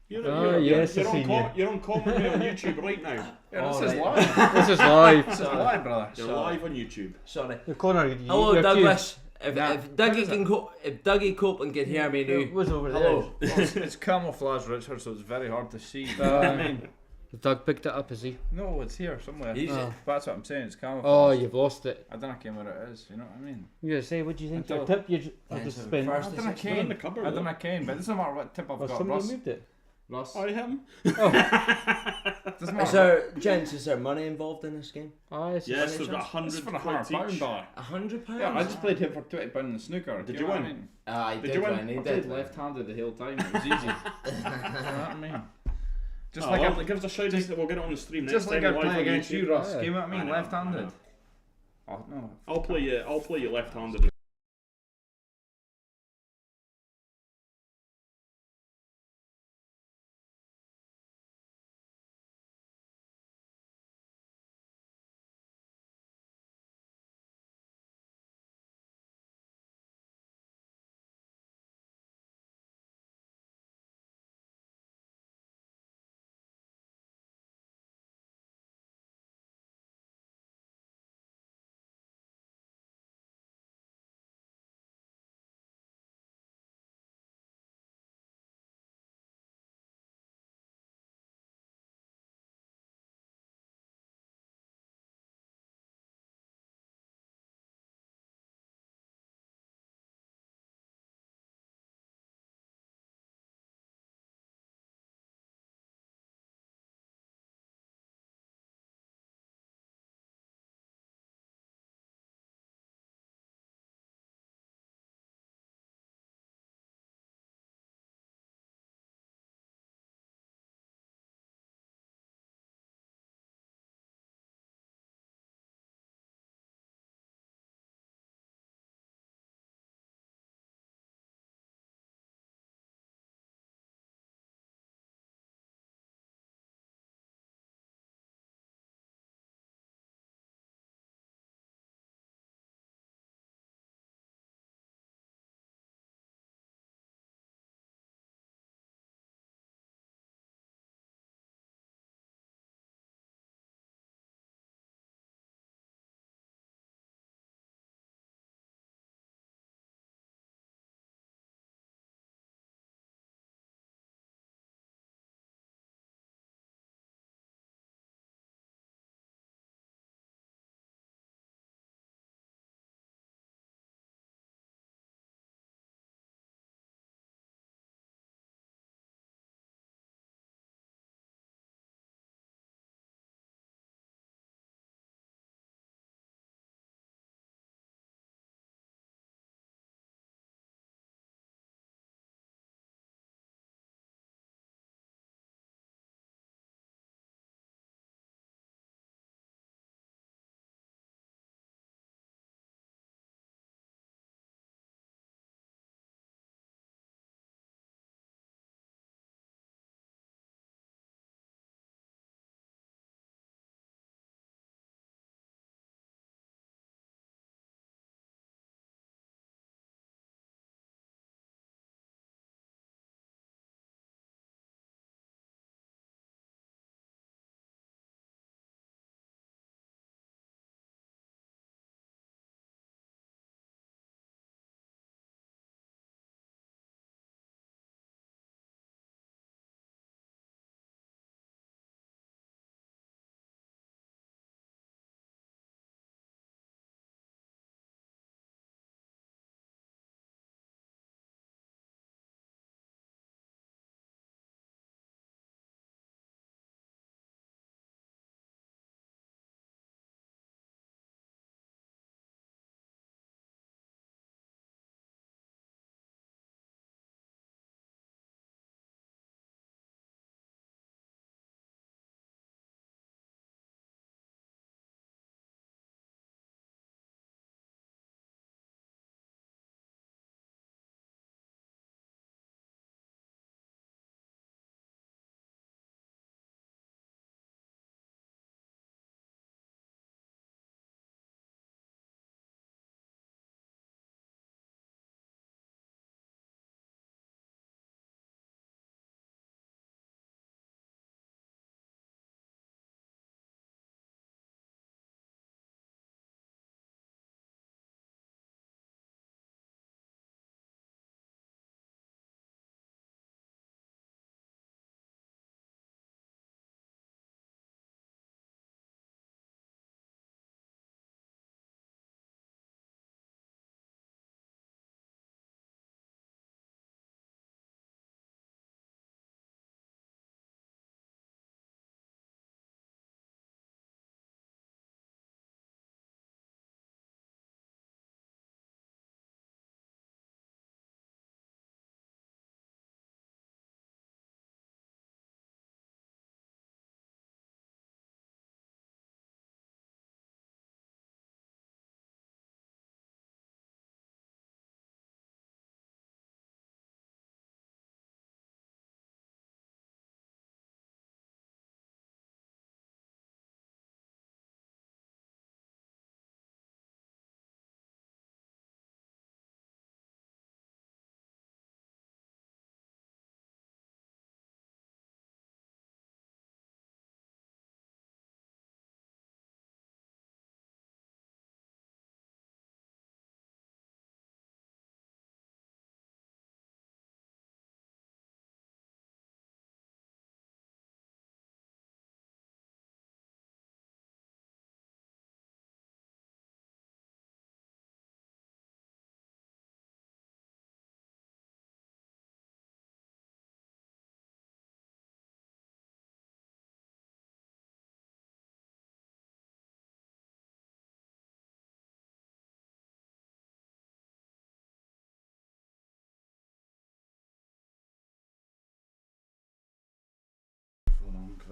Yes, I seen you.
You're on commentary on YouTube right now.
Yeah, this
Oh,
is
right.
live.
This is live.
This is live, brother.
You're
Sorry.
live on YouTube.
Sorry.
Connor,
Hello, Douglas. If
Nah,
if Dougie Copeland can hear me now,
was over
Hello. Well, it's camouflage, Richard, so it's very hard to see. I mean,
Doug picked it up, has he?
no, it's here somewhere.
He's-
Oh.
That's what I'm saying. It's camouflage.
Oh, you've lost it.
I don't know where it is. You know what I mean?
You gonna say, what do you think?
Until-
Your tip, you
Thanks,
just
I'm
spin.
first.
I
It's
don't know,
it's
in the
Kane.
cupboard,
I don't know, Kane, but it doesn't matter what tip I've
Oh,
got.
somebody
Russ.
moved it.
Russ.
I him.
Doesn't
Is
matter.
there, gents, is there money involved in this game?
Ah, it's
Yes,
Any
we've got
chance?
It's for
£100
£100,
each.
brother.
£100?
Yeah, I just played him for £20 in the snooker.
Did
do
you
know what
win?
I mean?
I
Did
did
you win?
win. He
I played
did.
left-handed the whole time. It was easy. you know what I mean? Just
Oh,
like
well,
I,
give us a shout
just-
that we'll get it on the stream
just
next
like
time
I
live
play
on
against
YouTube.
you, Russ.
Yeah.
You know what I mean?
I know,
Left-handed.
I know.
Oh no.
I'll play you left-handed.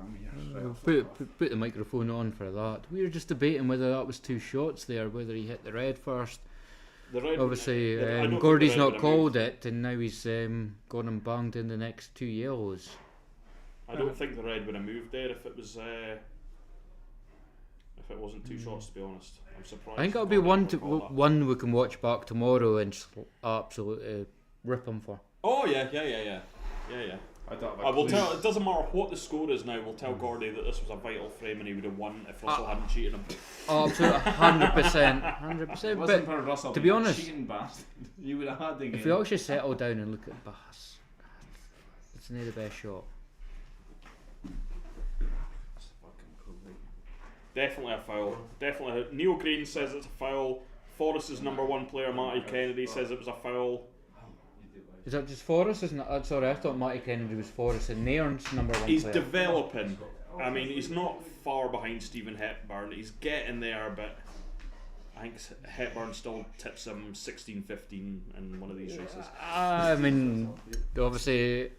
from here.
We'll put the microphone on for that. We were just debating whether that was 2 shots there, whether he hit the red first.
The red
Obviously,
I don't think
Gordy's
the red
not
would have
called
moved.
it, and now he's gone and banged in the next 2 yellows.
I don't think the red would have moved there if it was if it wasn't 2 shots. To be honest, I'm surprised.
I think it'll be one we can watch back tomorrow and absolutely rip him for.
Oh yeah.
I thought
I will tell. It doesn't matter what the score is now. We'll tell Gordy that this was a vital frame and he would have won if Russell hadn't cheated him.
Oh, absolutely, 100%, 100%.
Wasn't
But
for Russell,
to be honest,
cheating bastard. You would have had the game.
if you actually settle down and look at Bass, it's not the best shot.
It's fucking cool.
Definitely a foul. Definitely. Neil Green says it's a foul. Forrest's number 1 player, Matty Kennedy, says it was a foul.
Is that just Forrest? Isn't it? Sorry, I thought Matty Kennedy was Forrest and Nairn's number 1
He's
player.
developing. I mean, he's not far behind Stephen Hepburn. He's getting there, but I think Hepburn still tips him 16-15 in one of these races.
I mean, obviously,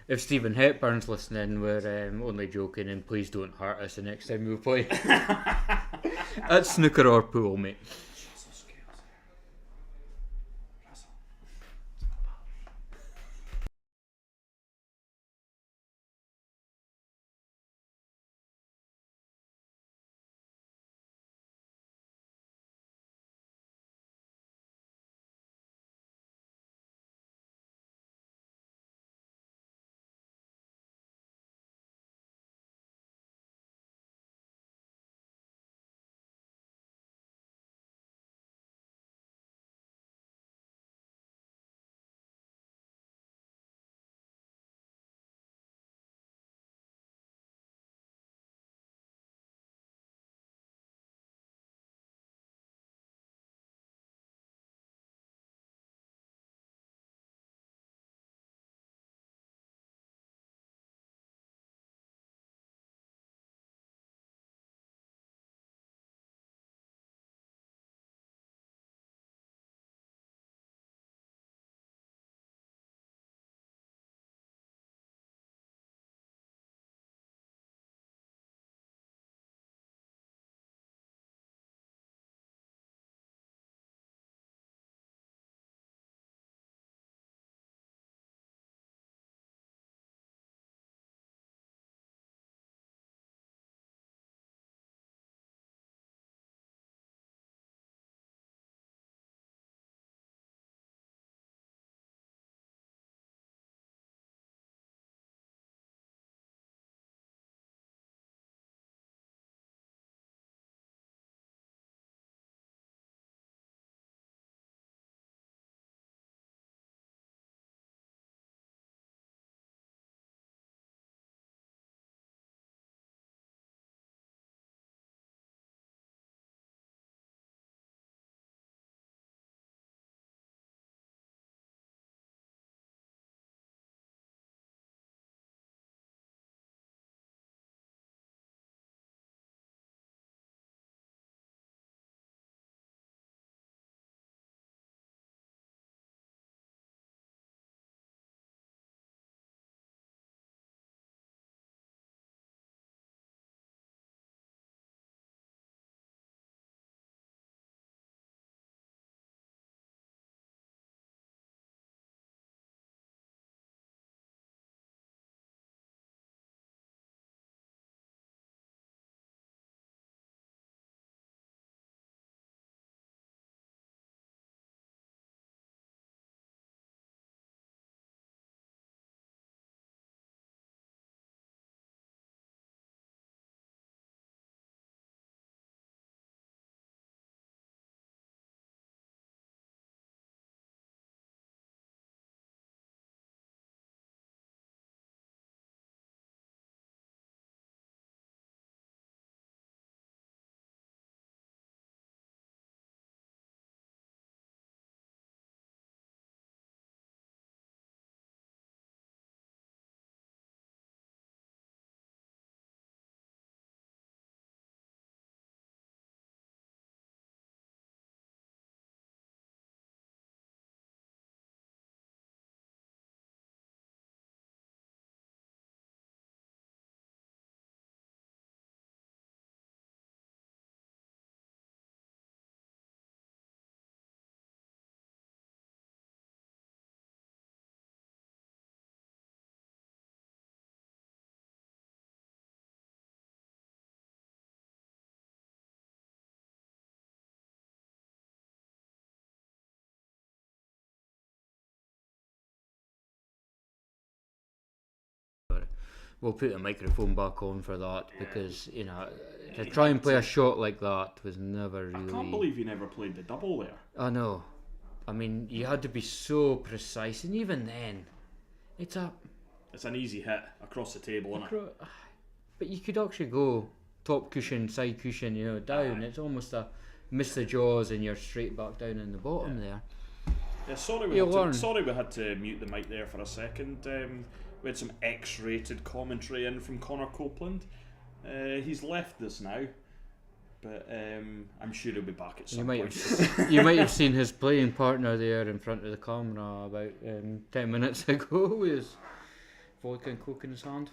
if Stephen Hepburn's listening, we're only joking, and please don't hurt us the next time we play. That's snooker or pool, mate. We'll put the microphone back on for that because to try and play a shot like that was never really.
I can't believe you never played the double there.
I know. I mean, you had to be so precise, and even then, it's
an easy hit across the table, isn't it?
But you could actually go top cushion, side cushion, down. It's almost a miss the jaws and you're straight back down in the bottom there.
Yeah, sorry we had to mute the mic there for a second. We had some X-rated commentary in from Connor Copeland. He's left us now, but I'm sure he'll be back at some point.
You might have seen his playing partner there in front of the camera about 10 minutes ago with his vodka and coke in his hand.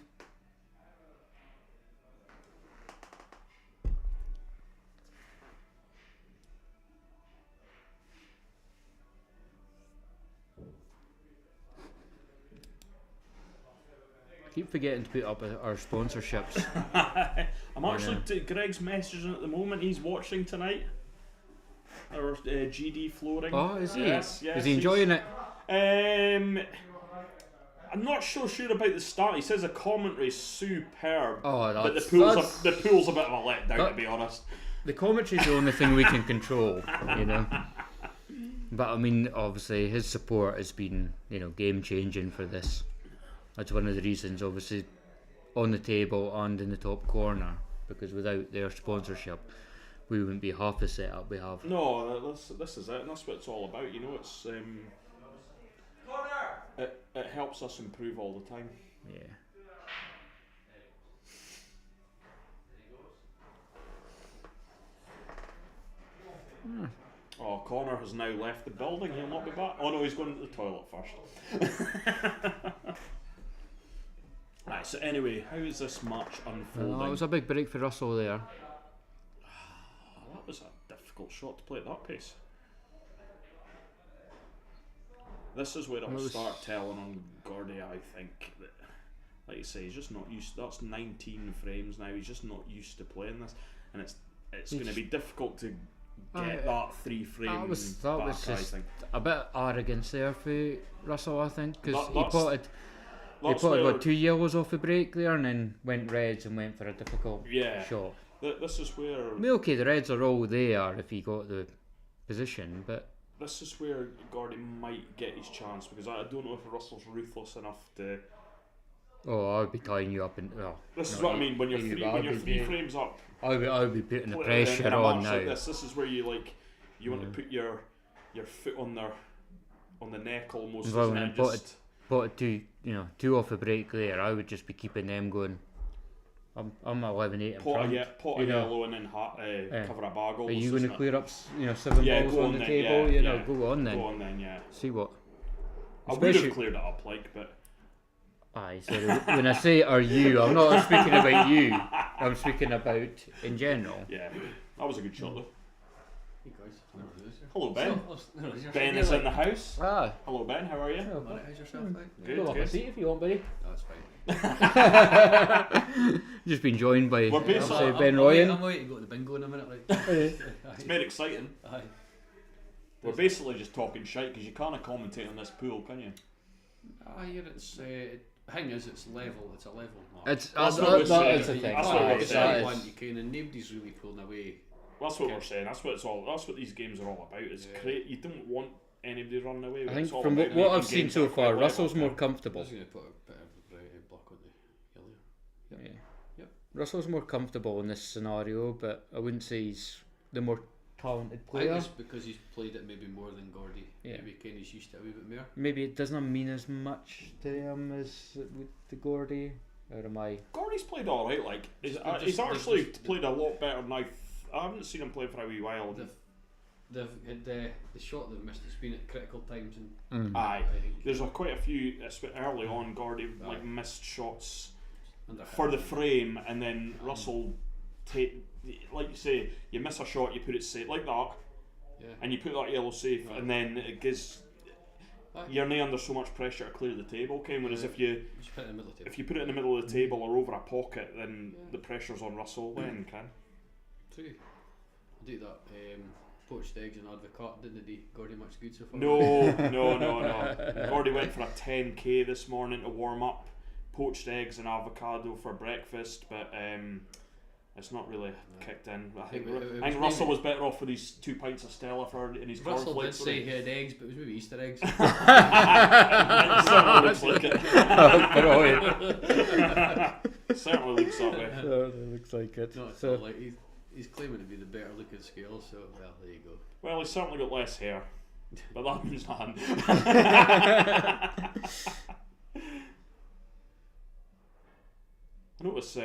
Keep forgetting to put up our sponsorships.
I'm actually Greg's messaging at the moment. He's watching tonight. Our GD flooring.
Oh, is he?
Yes.
Is he enjoying it?
I'm not so sure about the start. He says the commentary is superb.
Oh,
but the pool's a bit of a letdown, to be honest.
The commentary's the only thing we can control, But I mean, obviously, his support has been, game changing for this. That's one of the reasons, obviously, on the table and in the top corner, because without their sponsorship, we wouldn't be half the setup we have.
No, this is it, and that's what it's all about. It's it helps us improve all the time.
Yeah.
Oh, Connor has now left the building. He'll not be back. Oh no, he's going to the toilet first. Right, so anyway, how is this match unfolding?
It was a big break for Russell there.
That was a difficult shot to play at that pace. This is where I'll start telling on Gordy, I think, that, like you say, he's just not used. That's 19 frames now. He's just not used to playing this, and it's going to be difficult to get that 3 frame
that was
back,
just
I think.
a bit of arrogance there for Russell, I think, because he
That's
potted 2 yellows off the break there and then went reds and went for a difficult shot.
This is where...
I mean, okay, the reds are all there if he got the position, but...
This is where Gordy might get his chance, because I don't know if Russell's ruthless enough to...
Oh, I would be tying you up and... Well,
this is what I mean, when you're 3 frames up...
I would be putting the pressure on now.
Like this is where you want to put your foot on the neck almost.
Well, when I potted 2 off the break there, I would just be keeping them going. I'm 11-8 in front.
Pot a yellow and then cover a bag.
Are you going to clear up 7 balls on the table? Go on then.
Go on then, yeah.
See what?
I would have cleared it up, but...
Aye, so when I say are you, I'm not speaking about you. I'm speaking about in general.
Yeah, that was a good shot though.
Hey guys,
hello Ben. Ben is in the house.
Ah.
Hello Ben, how are you?
Alright, how's yourself, mate?
Good,
Go up a seat if you want, buddy.
No, it's fine.
Just been joined by
Ben
Ryan.
I'm waiting to go to the bingo in a minute, right?
It's very exciting.
Aye.
We're basically just talking shite because you can't commentate on this pool, can you?
Aye, it's the thing is, it's level. It's a level mark.
That's
that
is the thing.
That's what we're saying.
You can, and nobody's really pulling away.
That's what we're saying. That's what it's all. That's what these games are all about. Is you don't want anybody running away with.
I think from what I've seen so far, Russell's more comfortable.
I was going to put a bit of block on the yellow.
Yep. Russell's more comfortable in this scenario, but I wouldn't say he's the more talented player.
I think it's because he's played it maybe more than Gordy.
Yeah.
Maybe Kenny's used to it a wee bit more.
Maybe it doesn't mean as much to him as with the Gordy. Or am I?
Gordy's played alright. Like he's actually played a lot better now. I haven't seen him play for a wee while.
The shot they've missed has been at critical times, and
aye, there's quite a few early on. Gordy missed shots for the frame, and then Russell like you say, you miss a shot, you put it safe like that, and you put that yellow safe, and then it gives you're not under so much pressure to clear the table. Okay, whereas if you
put it in the middle of the table.
If you put it in the middle of the table or over a pocket, then the pressure's on Russell. Then can.
True. I do that. Poached eggs and advocat didn't do Gordy much good so far.
No. Gordy went for a 10k this morning to warm up. poached eggs and avocado for breakfast, but it's not really kicked in. I think,
It
I think
was
Russell
maybe-
was better off with his 2 pints of Stella for in his
Russell did
cornflakes.
say he had eggs, but it was maybe Easter eggs.
It certainly looks like it. Certainly looks that way.
It looks like it.
No, it's
So-
not like he's claiming to be the better looking scale, so well, there you go.
Well, he's certainly got less hair, but that means nothing. I notice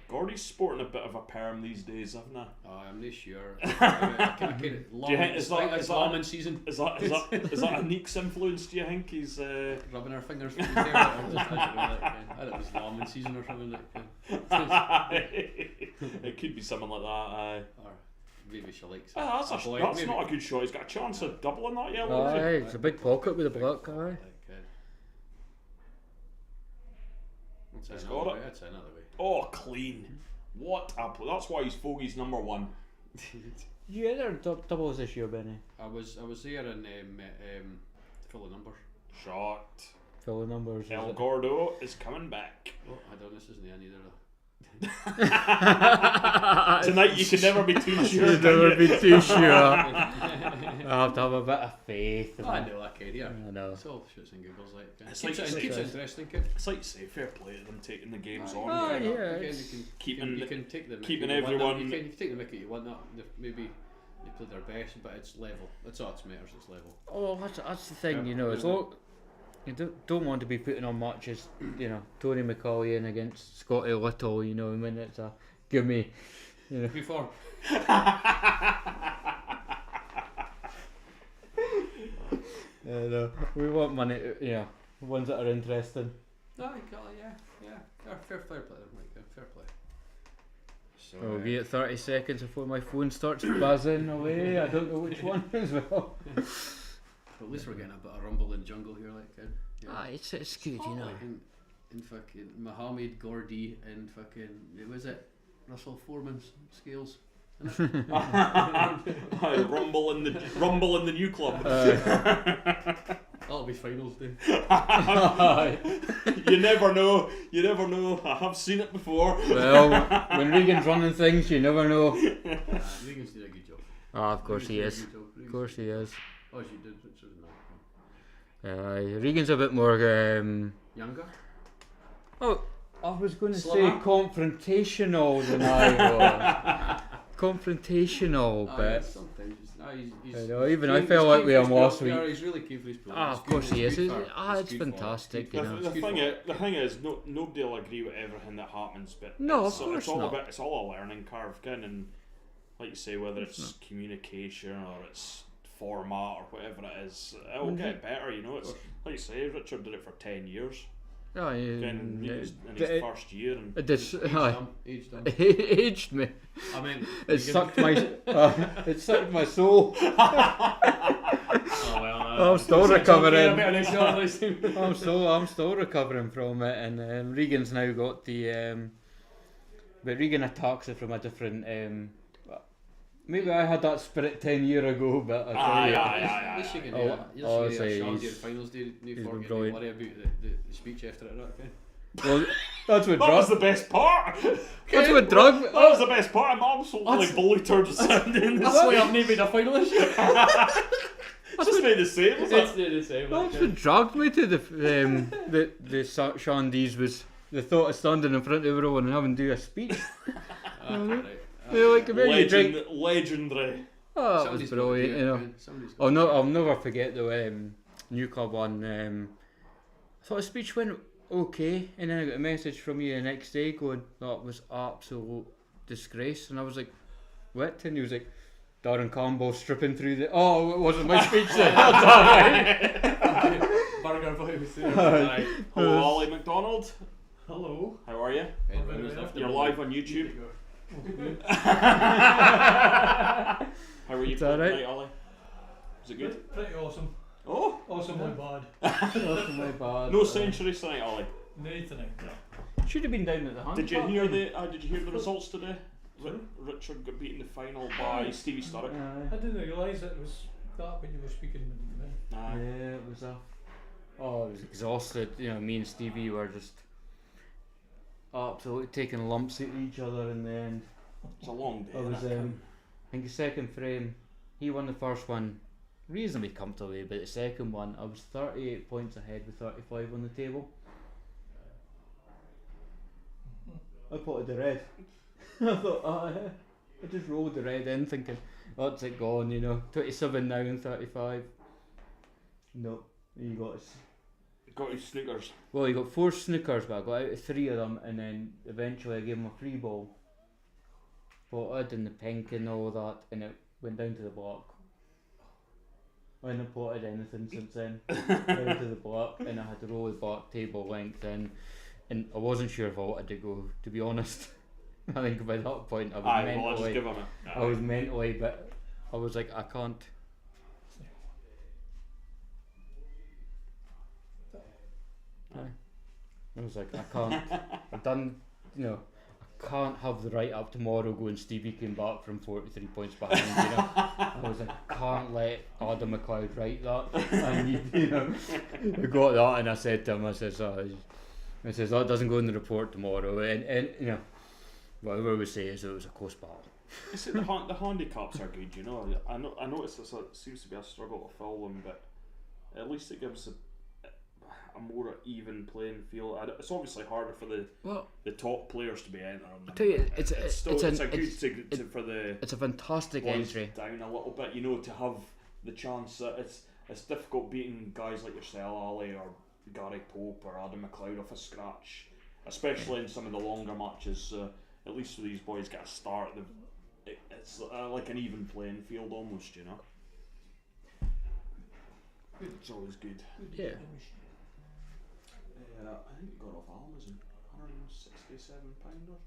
Gordy's sporting a bit of a perm these days, haven't I?
Oh, I'm not sure. I kind of
is that-
it's lawman season.
Is that a Neek's influence? Do you think he's?
Rubbing our fingers through his hair. I don't know, I thought it was lawman season or something like that.
It could be something like that. Aye.
Or maybe she likes it.
That's
boy,
that's
maybe-
not a good shot. He's got a chance of doubling that yellow.
Aye, it's a big pocket with a black eye.
Okay.
He's
That's
got
another
it.
way. That's another way.
Oh, clean. What a that's why he's Fogey's number one.
You had our doubles this year, Benny.
I was there in full of numbers.
Shot.
Fill the numbers.
El Gordo is coming back.
Oh, Adonis isn't there neither though.
Tonight you can never be too sure.
You'd
can
never
you?
be too sure. I have to have a bit of faith.
I know that kid, yeah.
I know.
It's all shoots and giggles like.
It's
Keeps
like-
it
it's like-
interesting, kid.
It's like you say, fair play to them taking the games on.
Oh,
kind of.
yeah.
Again,
it's-
you can take the
keeping
mickey you want
everyone-
them, you can take the mickey you want that. Maybe they played their best, but it's level. That's all that matters. It's level.
Oh, that's the thing,
Yeah.
you know. It's all, you don't want to be putting on matches, you know, Tony McCauley in against Scotty Little, you know, when it's a give me, you know.
Before.
We want money, yeah, ones that are interesting.
No, yeah. Fair play, like fair play. So
We'll be at 30 seconds before my phone starts buzzing away. I don't know which one as well.
at least we're getting a bit of rumble in jungle here, like kid. Yeah.
Ah, it's good, you know.
In fucking Mohammed Gordy and fucking was it Russell Foreman's scales.
Aye, rumble in the new club.
That'll be finals day.
You never know. I have seen it before.
Well, when Regan's running things, you never know.
Regan's did a good job.
Ah, of course he
Regan's
is.
did a good job.
Of course he is.
Oh, she did. Richard, no.
Regan's a bit more.
Younger.
Oh, I was going to say
Slimmer?
confrontational than I was. Confrontational, but
sometimes he's,
I know, even I
keen-
felt
he's
like
keen
we
for
him
his
last
goal.
week.
Yeah, he's really keen for his goal.
Ah,
It's
of
good-
course he is.
good for-
It's
good for it.
fantastic,
It's
you
good
know.
for-
The
it's good
thing
for
is,
it.
the thing is, nobody will agree with everything that happens, but
No,
it's,
of course
it's all
not.
it's all a learning curve, kind and like you say, whether it's communication or it's format or whatever it is, it'll get better. You know, it's like you say, Richard did it for 10 years.
Oh,
Again, he was in his first year, and
it did.
Aged him.
It aged me.
I mean,
It sucked my. It sucked my soul.
Oh well,
I'm still recovering.
recovering.
I'm still recovering from it, and Regan's now got the. But Regan attacks it from a different. Maybe I had that spirit 10 years ago, but I tell you.
At least you can
Oh,
you'll see
say
a
he's-
Shandy in finals day.
he's
No
been
forget to
brilliant.
worry about the speech after it. Okay.
Well, that's what
that was
drug.
the best part.
That's what drug.
That was the best part. I'm absolutely belitered sounding.
That's why I've never been a finalist.
It's just made the same. Isn't it?
the same.
That's what dragged me to the Shandies was the thought of standing in front of everyone and having to do a speech. They're like, "Where you drink?"
Legendary.
Oh, it was brilliant, you know. I'll never forget the new club one. I thought the speech went okay, and then I got a message from you the next day going that was absolute disgrace, and I was like, what? And he was like, Darren Campbell stripping through the. Oh, it wasn't my speech then. That's alright.
Burger boy was there.
Right. Hello, Ollie McDonald.
Hello.
How are you? You're live on YouTube. How are you
It's alright.
tonight, Ollie? Is it good?
Pretty awesome.
Oh,
Awesomely bad.
That's my bad.
no centuries tonight, Ollie.
Nothing.
Should have been down at the hand.
Did you hear the results today? Richard got beaten in the final by Stevie Sturrock.
I didn't realise it was that when you were speaking.
Aye.
Yeah, it was a. Oh, I was exhausted. You know, me and Stevie were just. absolutely taking lumps at each other in the end.
It's a long day.
I was,
innit?
I think the second frame, he won the first one reasonably comfortably, but the second one, I was 38 points ahead with 35 on the table. I potted the red. I thought, I just rolled the red in thinking, that's it gone, 27 now and 35. Nope, he got his.
Got his snookers.
Well, he got 4 snookers, but I got out of 3 of them, and then eventually I gave him a free ball. Potted and the pink and all that, and it went down to the block. I hadn't potted anything since then. Down to the block, and I had to roll the block table length in, and I wasn't sure if I wanted to go, to be honest. I think by that point I was
Aye, well, I'll just
mentally,
give him it.
I was mentally, but I was like, I can't. I was like, I can't. I've done, I can't have the write up tomorrow going Stevie came back from 43 points behind, I was like, I can't let Adam McLeod write that. And I got that and I said to him, I says, that doesn't go in the report tomorrow. And whatever we say is it was a close battle.
The handicaps are good, I noticed it seems to be a struggle to fill them, but at least it gives a more even playing field. It's obviously harder for the top players to be entering.
I tell you, it's a fantastic entry.
Down a little bit, to have the chance that it's difficult beating guys like yourself, Ali, or Gary Pope, or Adam McLeod off a scratch, especially in some of the longer matches. At least these boys get a start. It's like an even playing field almost, It's always good.
Yeah.
I think it got off Amazon, £167 or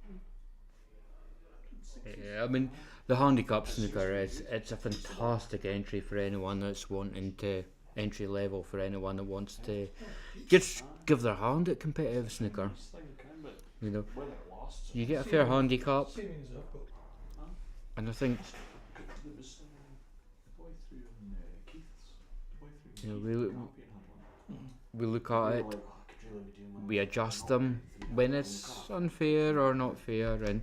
something.
Yeah, I mean, the handicap snooker it's a fantastic entry for anyone that's wanting to, entry level for anyone that wants to just give their hand at competitive snooker. You get a fair handicap, and I think we look at it, we adjust them when it's unfair or not fair, and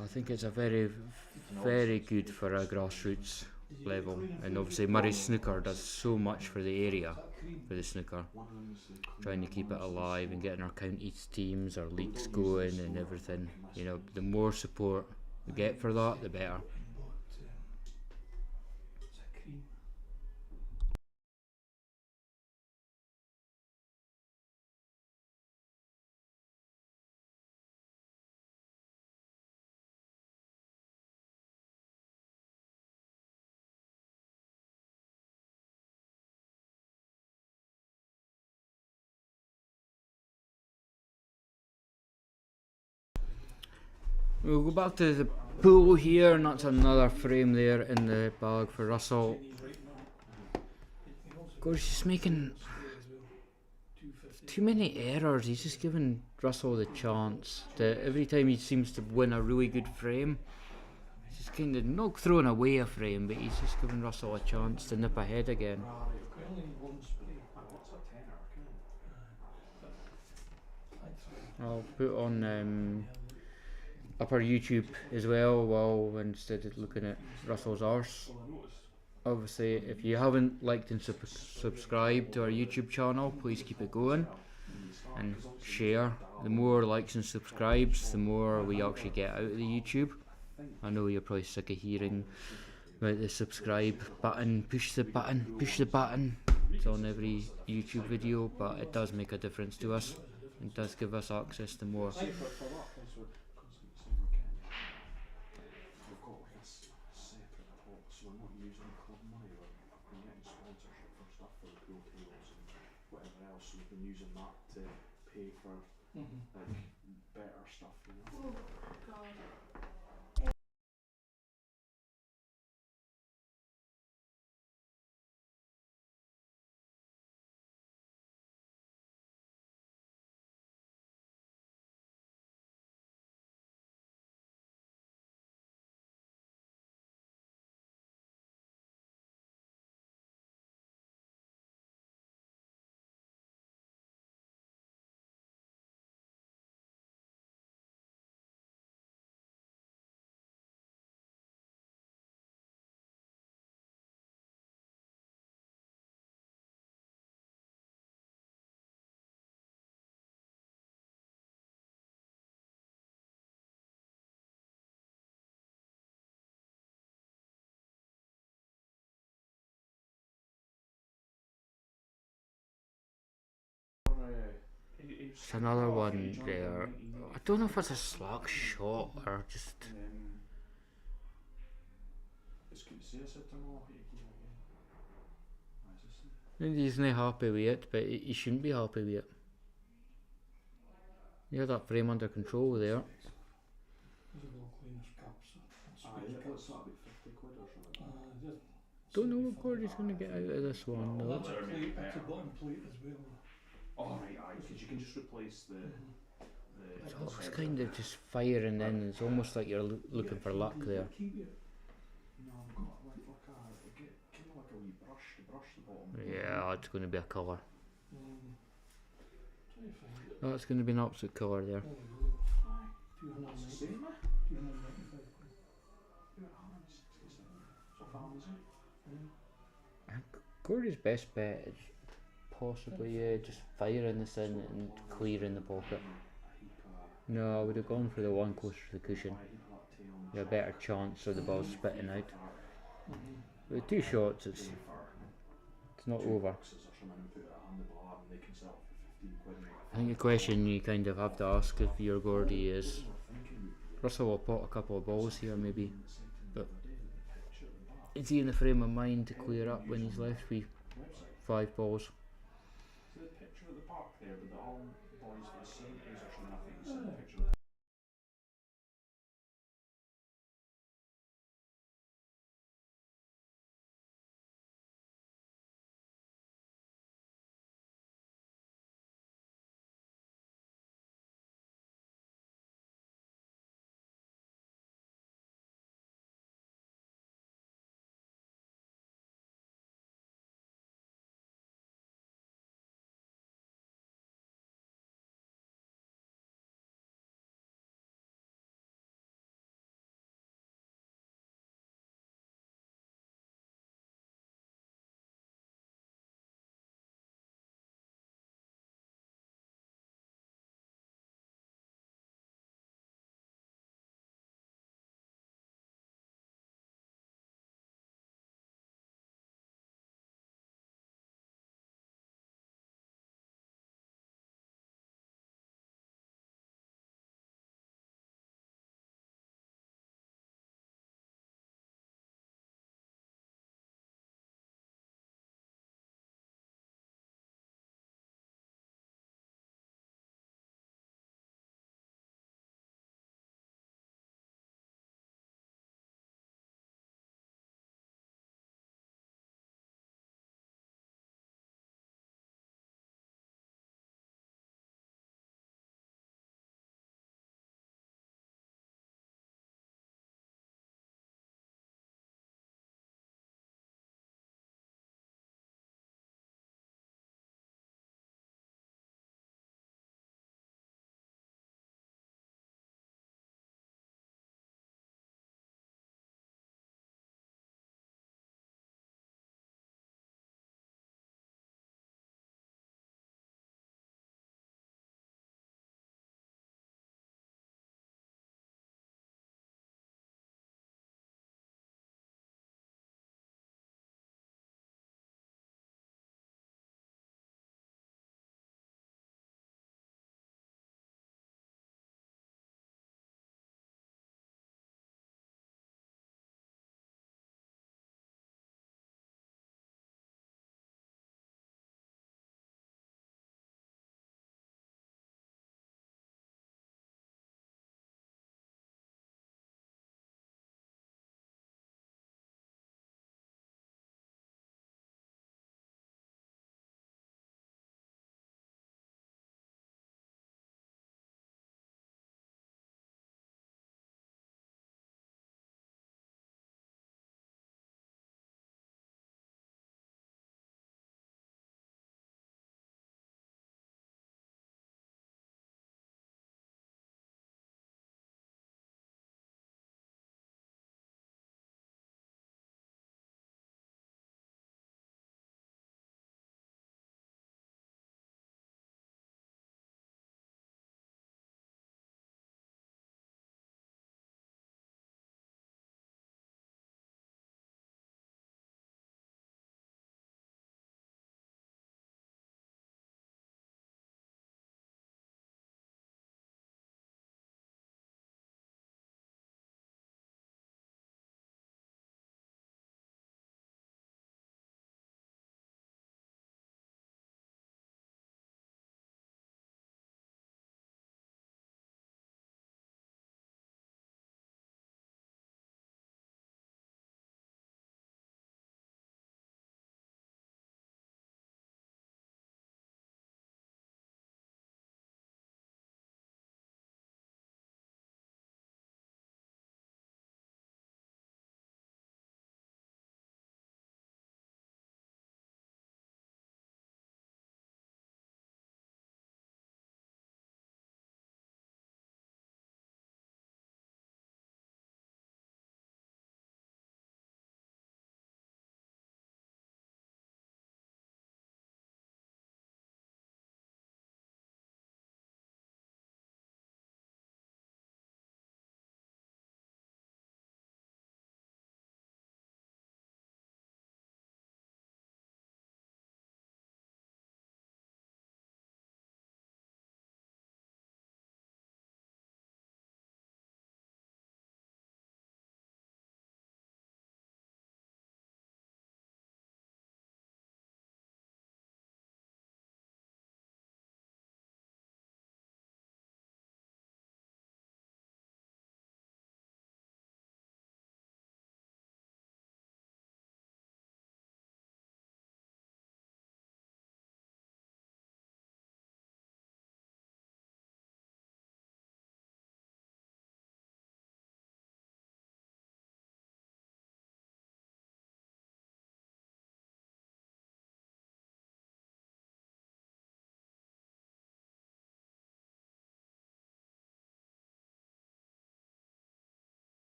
I think it's a very, very good for a grassroots level. And obviously Murray Snooker does so much for the area, for the snooker, trying to keep it alive and getting our counties teams, our leagues going and everything. The more support we get for that, the better. We'll go back to the pool here, and that's another frame there in the bag for Russell. Of course, he's making too many errors. He's just giving Russell the chance that every time he seems to win a really good frame, he's just kind of not throwing away a frame, but he's just giving Russell a chance to nip ahead again. I'll put on up our YouTube as well, instead of looking at Russell's arse. Obviously, if you haven't liked and subscribed to our YouTube channel, please keep it going and share. The more likes and subscribes, the more we actually get out of the YouTube. I know you're probably sick of hearing about the subscribe button, push the button. It's on every YouTube video, but it does make a difference to us. It does give us access to more.
We've been using that to pay for better stuff,
Oh, God.
It's another one there. I don't know if it's a slack shot or just. Maybe he's not happy with it, but he shouldn't be happy with it. You had that frame under control there. Don't know what Gordy's going to get out of this one though.
That's a bottom plate as well.
Oh right, aye, because you can just replace the.
So it's kind of just firing in. It's almost like you're looking for luck there.
No, I've got like kind of like a wee brush to brush the bottom.
Yeah, it's going to be a colour. Oh, it's going to be an absolute colour there.
That's the same, eh?
295 quid.
I think Gordy's best bet is possibly just firing this in and clearing the pocket. No, I would have gone for the one closer to the cushion. You have a better chance of the ball spitting out. With 2 shots, it's not over. I think the question you kind of have to ask if you're Gordy is, Russell will pot a couple of balls here maybe, but is he in the frame of mind to clear up when he's left with 5 balls?
So the picture of the park there, but the all boys for the same age or something, I think you seen the picture.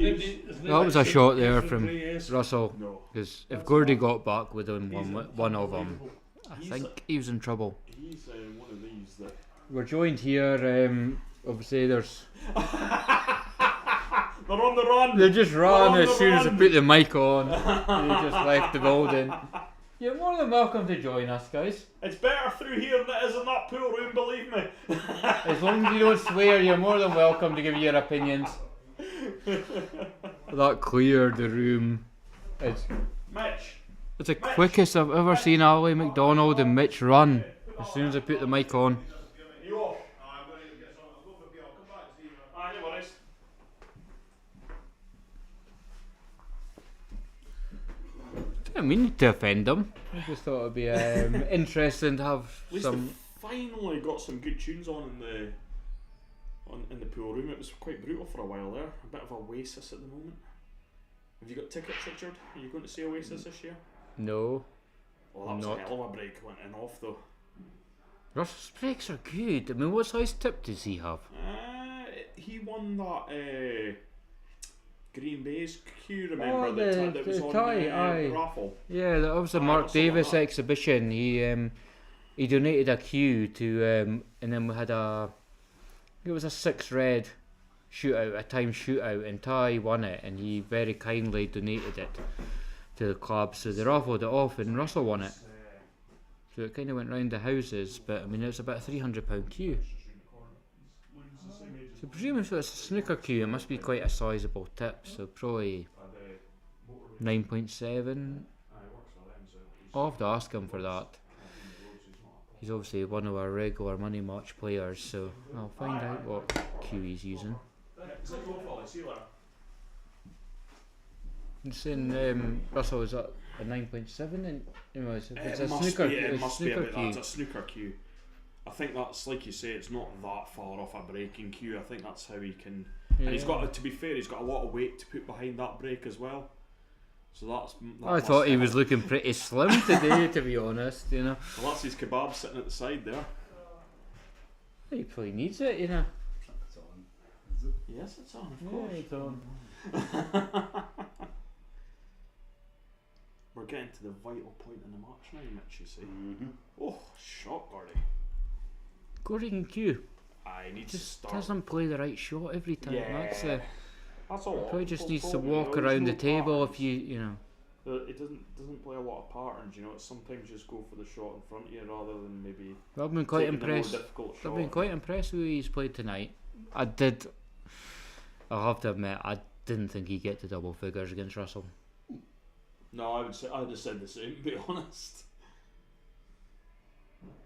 That was a shot there from Russell.
No.
Because if
That's
Gordy
fine.
got back within one of them, I
He's
think he was in trouble.
He's one of these that.
We're joined here. Obviously, there's.
They're on the run!
They just ran
on
as
the
soon as I
run.
put the mic on. They just left the building. You're more than welcome to join us, guys.
It's better through here than it is in that pool room, believe me.
As long as you don't swear, you're more than welcome to give your opinions. That cleared the room. It's
Mitch!
the quickest I've ever seen Ali McDonald and Mitch run as soon as I put the mic on.
You off? I'm going to get some. I'll go for a beer. I'll come back and see you. Aye, no worries.
Didn't mean to offend them. I just thought it'd be interesting to have
At least
some.
they finally got some good tunes on in the pool room. It was quite brutal for a while there. A bit of Oasis at the moment. Have you got tickets, Richard? Are you going to see Oasis this year?
No.
Well, that was
Not.
a hell of a break. Went in off though.
Russell's breaks are good. I mean, what size tip does he have?
He won that Green Bay's queue. Remember
Oh,
that was
the
on
tie,
the
aye.
raffle.
Yeah, that was a
Aye,
Mark
something like
Davis
that.
exhibition. He donated a cue to and then we had it was a 6 red shootout, a time shootout, and Ty won it, and he very kindly donated it to the club. So they raffled it off, and Russell won it. So it kind of went round the houses, but I mean it's about a £300 queue. So presumably if it's a snooker queue, it must be quite a sizable tip. So probably 9.7. I'll have to ask him for that. He's obviously one of our regular money match players, so I'll find out what queue he's using. It's saying Russell is at a 9.7, and it's a snooker queue.
It
It's
must be
snooker
about that.
queue.
It's a snooker queue. I think that's like you say. It's not that far off a breaking queue. I think that's how he can. And he's got, to be fair, he's got a lot of weight to put behind that break as well. So that
I thought he was looking pretty slim today, to be honest. You know,
Well, that's his kebab sitting at the side there.
he probably needs it. You know.
Yes, it's on. Of
Yeah,
course.
it's on.
We're getting to the vital point in the match now, Mitch. You see.
Mm-hmm.
Oh, shot, Gordy.
Gordon Q
I need to
just
start.
doesn't play the right shot every time. That's
That's all.
probably just needs to
Problem,
walk
there's
around
no
the table
patterns.
if you know.
It doesn't play a lot of patterns. You know, it's sometimes just go for the shot in front of you rather than maybe.
I've been quite
taking the more
impressed.
difficult
I've
shot.
been quite impressed with who he's played tonight. I'll have to admit, I didn't think he'd get to double figures against Russell.
No, I'd have said the same. To be honest.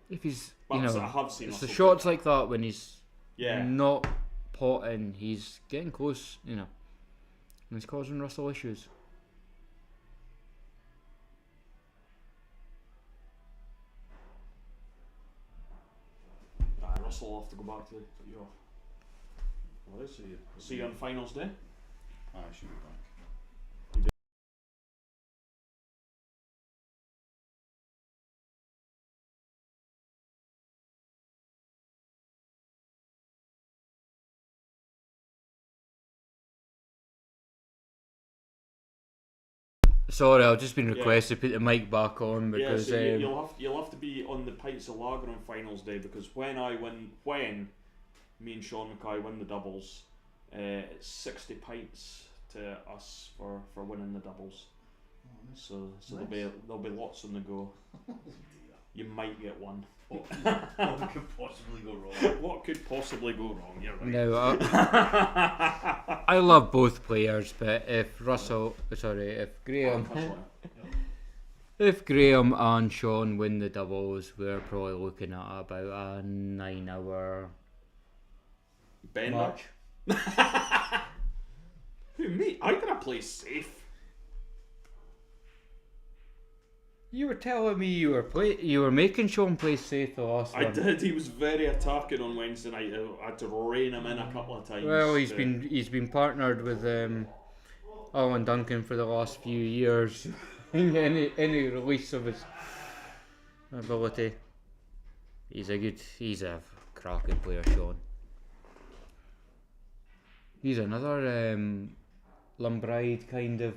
If he's,
But
you
I
know,
have seen
it's the
Russell
shots
play.
like that when he's
Yeah.
not potting, he's getting close, you know, and he's causing Russell issues.
Russell will have to go back to your. What is it? See you on finals day.
I should be back.
Sorry, I've just been
Yeah.
requested to put the mic back on because
so you'll have to be on the pints of lager on finals day because when me and Sean Mackay win the doubles, it's 60 pints to us for winning the doubles. So there'll be lots on the go. You might get one.
What could possibly go wrong?
What could possibly go wrong? You're right.
no, I love both players, but if Graham, if Graham and Sean win the doubles, we're probably looking at about a 9-hour
Bender.
match.
Who, me? I'm gonna play safe.
You were telling me you were making Sean play safe the last
I
one.
did. He was very attacking on Wednesday night. I had to rein him in a couple of times.
Well, he's been partnered with Alan Duncan for the last few years. any release of his ability, he's a cracking player, Sean. He's another Lumbride kind of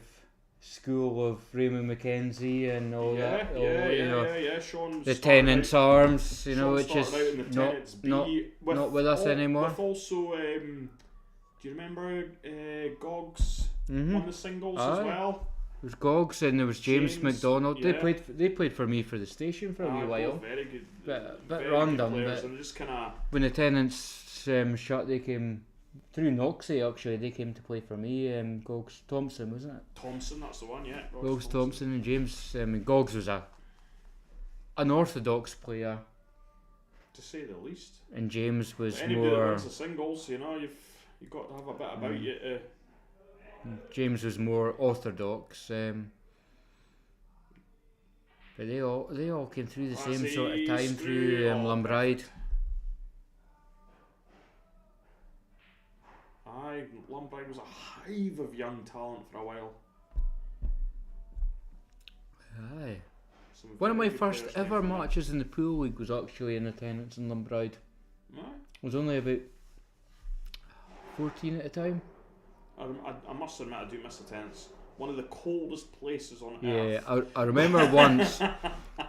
school of Raymond McKenzie and all that.
Sean
The
started
Tenants
out-
Arms, you know,
Sean
which is
started out in the
not
Tenants B
not with us anymore.
With also, do you remember Gogs won the singles as
Aye.
well?
There was Goggs and there was James
James,
McDonald.
yeah.
They played for me for the station for a wee
Both
while.
very good,
Bit
very
random,
good players,
but-
and just kind of.
When the Tenants shut, they came through Noxie actually. They came to play for me. Goggs Thompson, wasn't it?
Thompson, that's the one, yeah.
Goggs Thompson and James. Goggs was an orthodox player,
to say the least.
and James was
But anybody that
more.
wins the singles, you know, you've got to have a bit about you to.
James was more orthodox. But they all came through the same sort of time through Lumbride.
Aye, Lumbride was a hive of young talent for a while.
Aye.
Some
One of my
very good
first
players came
ever
from that.
matches in the pool league was actually in attendance in Lumbride.
Aye.
I was only about 14 at the time.
I must admit, I do miss the Tenants. One of the coldest places on
Yeah,
earth.
I remember once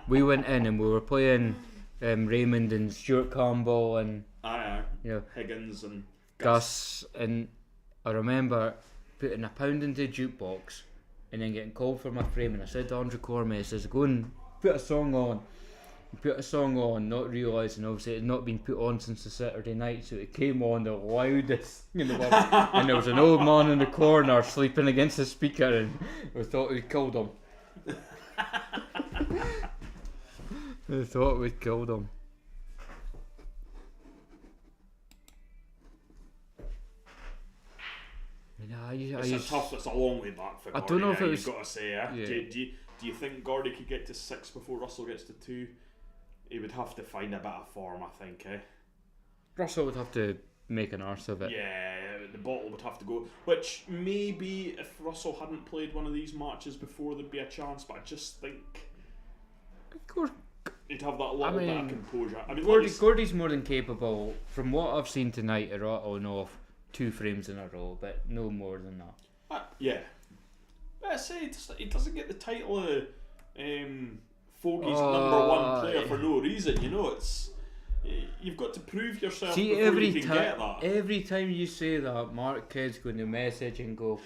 we went in and we were playing Raymond and Stuart Campbell and
Aye,
you know
Higgins and
Gus, and I remember putting a pound into the jukebox and then getting called for my frame, and I said to Andrew Cormier, I says, go and put a song on. Put a song on, not realising obviously it had not been put on since the Saturday night, so it came on the loudest in the world. And there was an old man in the corner sleeping against the speaker, and I thought we'd killed him. I thought we'd killed him.
It's a long way back for
I
Gordy.
don't know if
now,
it was-
You've got to say,
yeah.
Do you think Gordy could get to 6 before Russell gets to 2? He would have to find a bit of form, I think.
Russell would have to make an arse of it.
Yeah, the bottle would have to go. Which maybe if Russell hadn't played one of these matches before, there'd be a chance. But I just think he'd have that little bit of composure. I mean,
Gordy's more than capable, from what I've seen tonight, of rattling off 2 frames in a row, but no more than that.
Yeah. But I say he doesn't get the title of Fogey's number 1 player for no reason. You know, it's you've got to prove yourself
See,
before
every
you can get that.
every time you say that, Mark Kidd's going to message and go,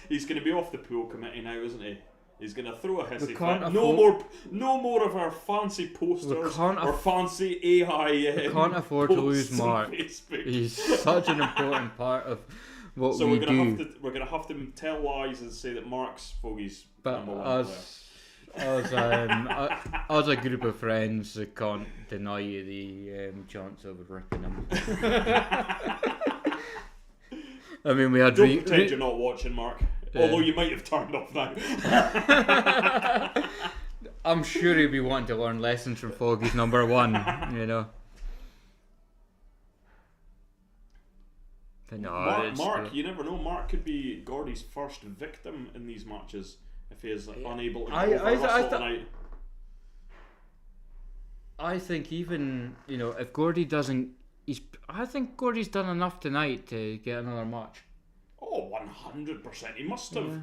He's going to be off the pool committee now, isn't he? He's going to throw a hissy
can't
fit.
afford-
No more of our fancy posters
can't
or fancy AI.
we can't afford to lose
posts on
Mark.
Facebook.
He's such an important part of what
So
we
we're
do.
gonna have to tell lies and say that Mark's Fogey's
But
number 1 player.
as a group of friends, I can't deny you the chance of ripping him. I mean, we had
Don't pretend you're not watching, Mark. Although you might have turned off now.
I'm sure he'll be wanting to learn lessons from Foggy's number 1, you know. But no,
Mark, you never know. Mark could be Gordy's first victim in these matches if he is unable to go over Russell tonight.
I think even, you know, if Gordy doesn't, I think Gordy's done enough tonight to get another match.
Oh, 100%. He must have.
Yeah.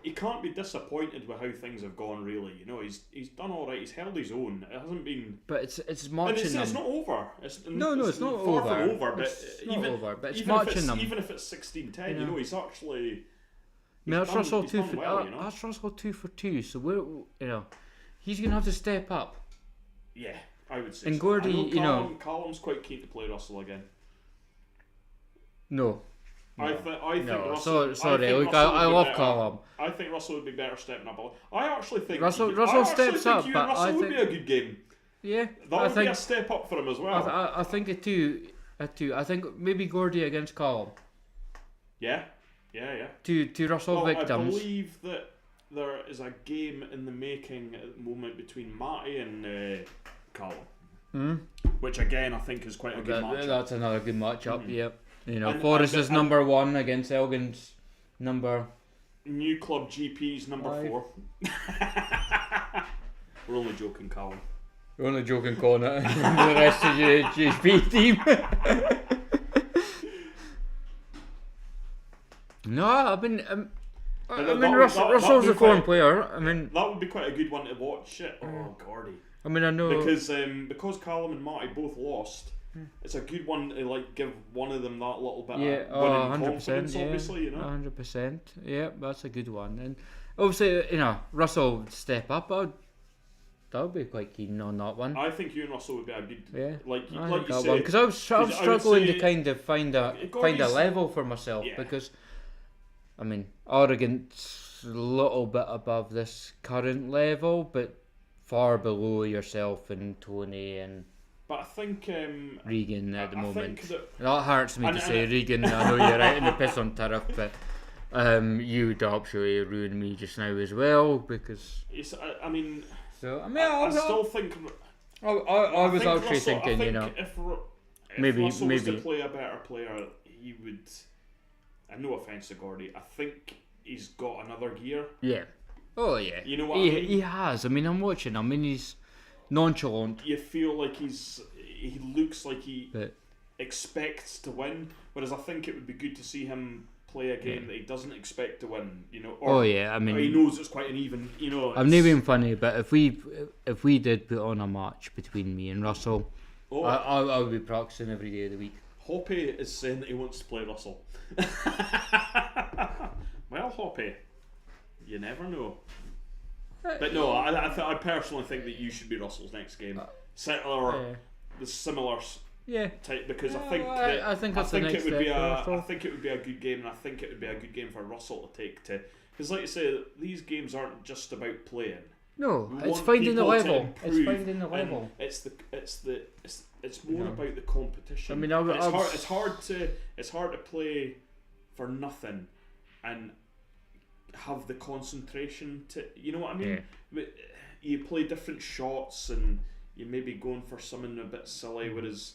He can't be disappointed with how things have gone. Really, you know, he's done all right. He's held his own. It hasn't been.
But it's
And
matching
it's
them.
not over. It's
it's not
far
over.
from over. But
It's not over, but it's
even if
matching them.
Even if it's 16-10,
Yeah.
you know, he's actually.
I mean, that's
done-
Russell
he's
2
done
for
well, you know?
that's Russell 2 for 2. So we're, you know, he's gonna have to step up.
Yeah, I would say.
And
so.
Gordy,
I know
you know-
Callum's quite keen to play Russell again.
No.
I think
No,
Russell.
sorry.
I think
Look,
Russell would
I
be
love
better.
Callum.
I think Russell would be better stepping up. I actually think
Russell
I actually
steps
think
up,
you and
but
Russell
I
would be
think-
a good game.
Yeah,
That
I
would be
think
a step up for him as well.
I think a two. I think maybe Gordy against Callum.
Yeah.
Two Russell
Well, I
victims.
believe that there is a game in the making at the moment between Matty and Callum, which again I think is quite a good match.
That's another good matchup. Yep. You know,
And-
Forrest
and-
is number 1 against Elgin's number.
New club GP's number 4. We're only joking, Callum.
We're only joking, Connor. The rest of your GP team. No, I mean,
that
Russell's
would
a
be
foreign
quite-
player. I mean,
That would be quite a good one to watch. Oh, Gordy.
I know.
Because Callum and Marty both lost, it's a good one to like give one of them that little bit
Yeah,
of winning
100%.
confidence.
Yeah,
Obviously, you know.
100%. Yeah, that's a good one. And obviously, Russell would step up. That would be quite keen on that one.
I think you and Russell would be a good,
Yeah,
like
I
you
think that
say,
one, because I was struggling to
say-
kind of find a
Gordy's-
level for myself,
Yeah.
because I mean, Oregon's a little bit above this current level, but far below yourself and Tony and
But I think
Regan at the
I
moment.
think that
That hurts me
And-
to say,
and-
Regan. I know you're right in the piss on turf, but you would absolutely ruin me just now as well, because.
it's. I mean,
So I mean,
I still think.
I was
think
actually
Russell,
thinking,
I think
you know,
if
maybe-
Russell was to
maybe-
play a better player, he would. And no offense to Gordy, I think he's got another gear.
yeah. Oh yeah.
You know what
he,
I mean?
He has. I mean, I'm watching him, and he's nonchalant,
You feel like he looks like he
but
expects to win, whereas I think it would be good to see him play a game that he doesn't expect to win. You know, or,
oh yeah. I
or he
mean,
knows it's quite an even. You know,
I'm not being funny, but if we did put on a match between me and Russell,
Oh,
I would be practicing every day of the week.
Hoppy is saying that he wants to play Russell. Well, Hoppy, you never know. But no, I personally think that you should be Russell's next game. The similar
Yeah.
type, because I
Yeah,
think
well,
that,
I think that's the next
it would be
step for
a
Russell.
I think it would be a good game, and I think it would be a good game for Russell to take to, because like you say, these games aren't just about playing.
No,
We
it's
want
finding the
people to
level. It's
improve,
finding the
and
level.
It's more about the competition.
I mean,
And it's hard to play for nothing and have the concentration to, you know what I mean? You play different shots and you may be going for something a bit silly, whereas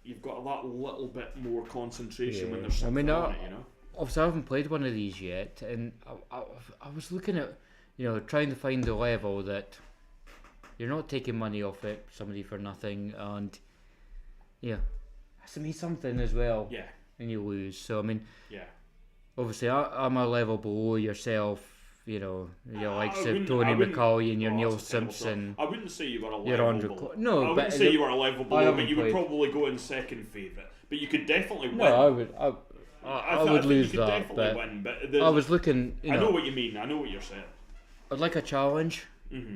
you've got that little bit more concentration when there's something on it, you know?
Obviously, I haven't played one of these yet, and I was looking at, trying to find the level that you're not taking money off it, somebody for nothing, and has to mean something as well.
Yeah,
And you lose. So I mean,
yeah.
obviously, I'm a level below yourself. Your likes of
wouldn't-
Tony
I wouldn't-
McCauley and your
Oh,
Neil
that's a terrible
Simpson.
thought. I wouldn't say you were a
Your
level
Andrew
below.
No,
I
but
wouldn't say you were a level below,
haven't
but you would
played.
probably go in second favourite. But you could definitely win.
No, I would. I
think
would lose
you could
that,
definitely
but
win, but
I was looking.
I know what you mean. I know what you're saying.
I'd like a challenge.
Mm-hmm.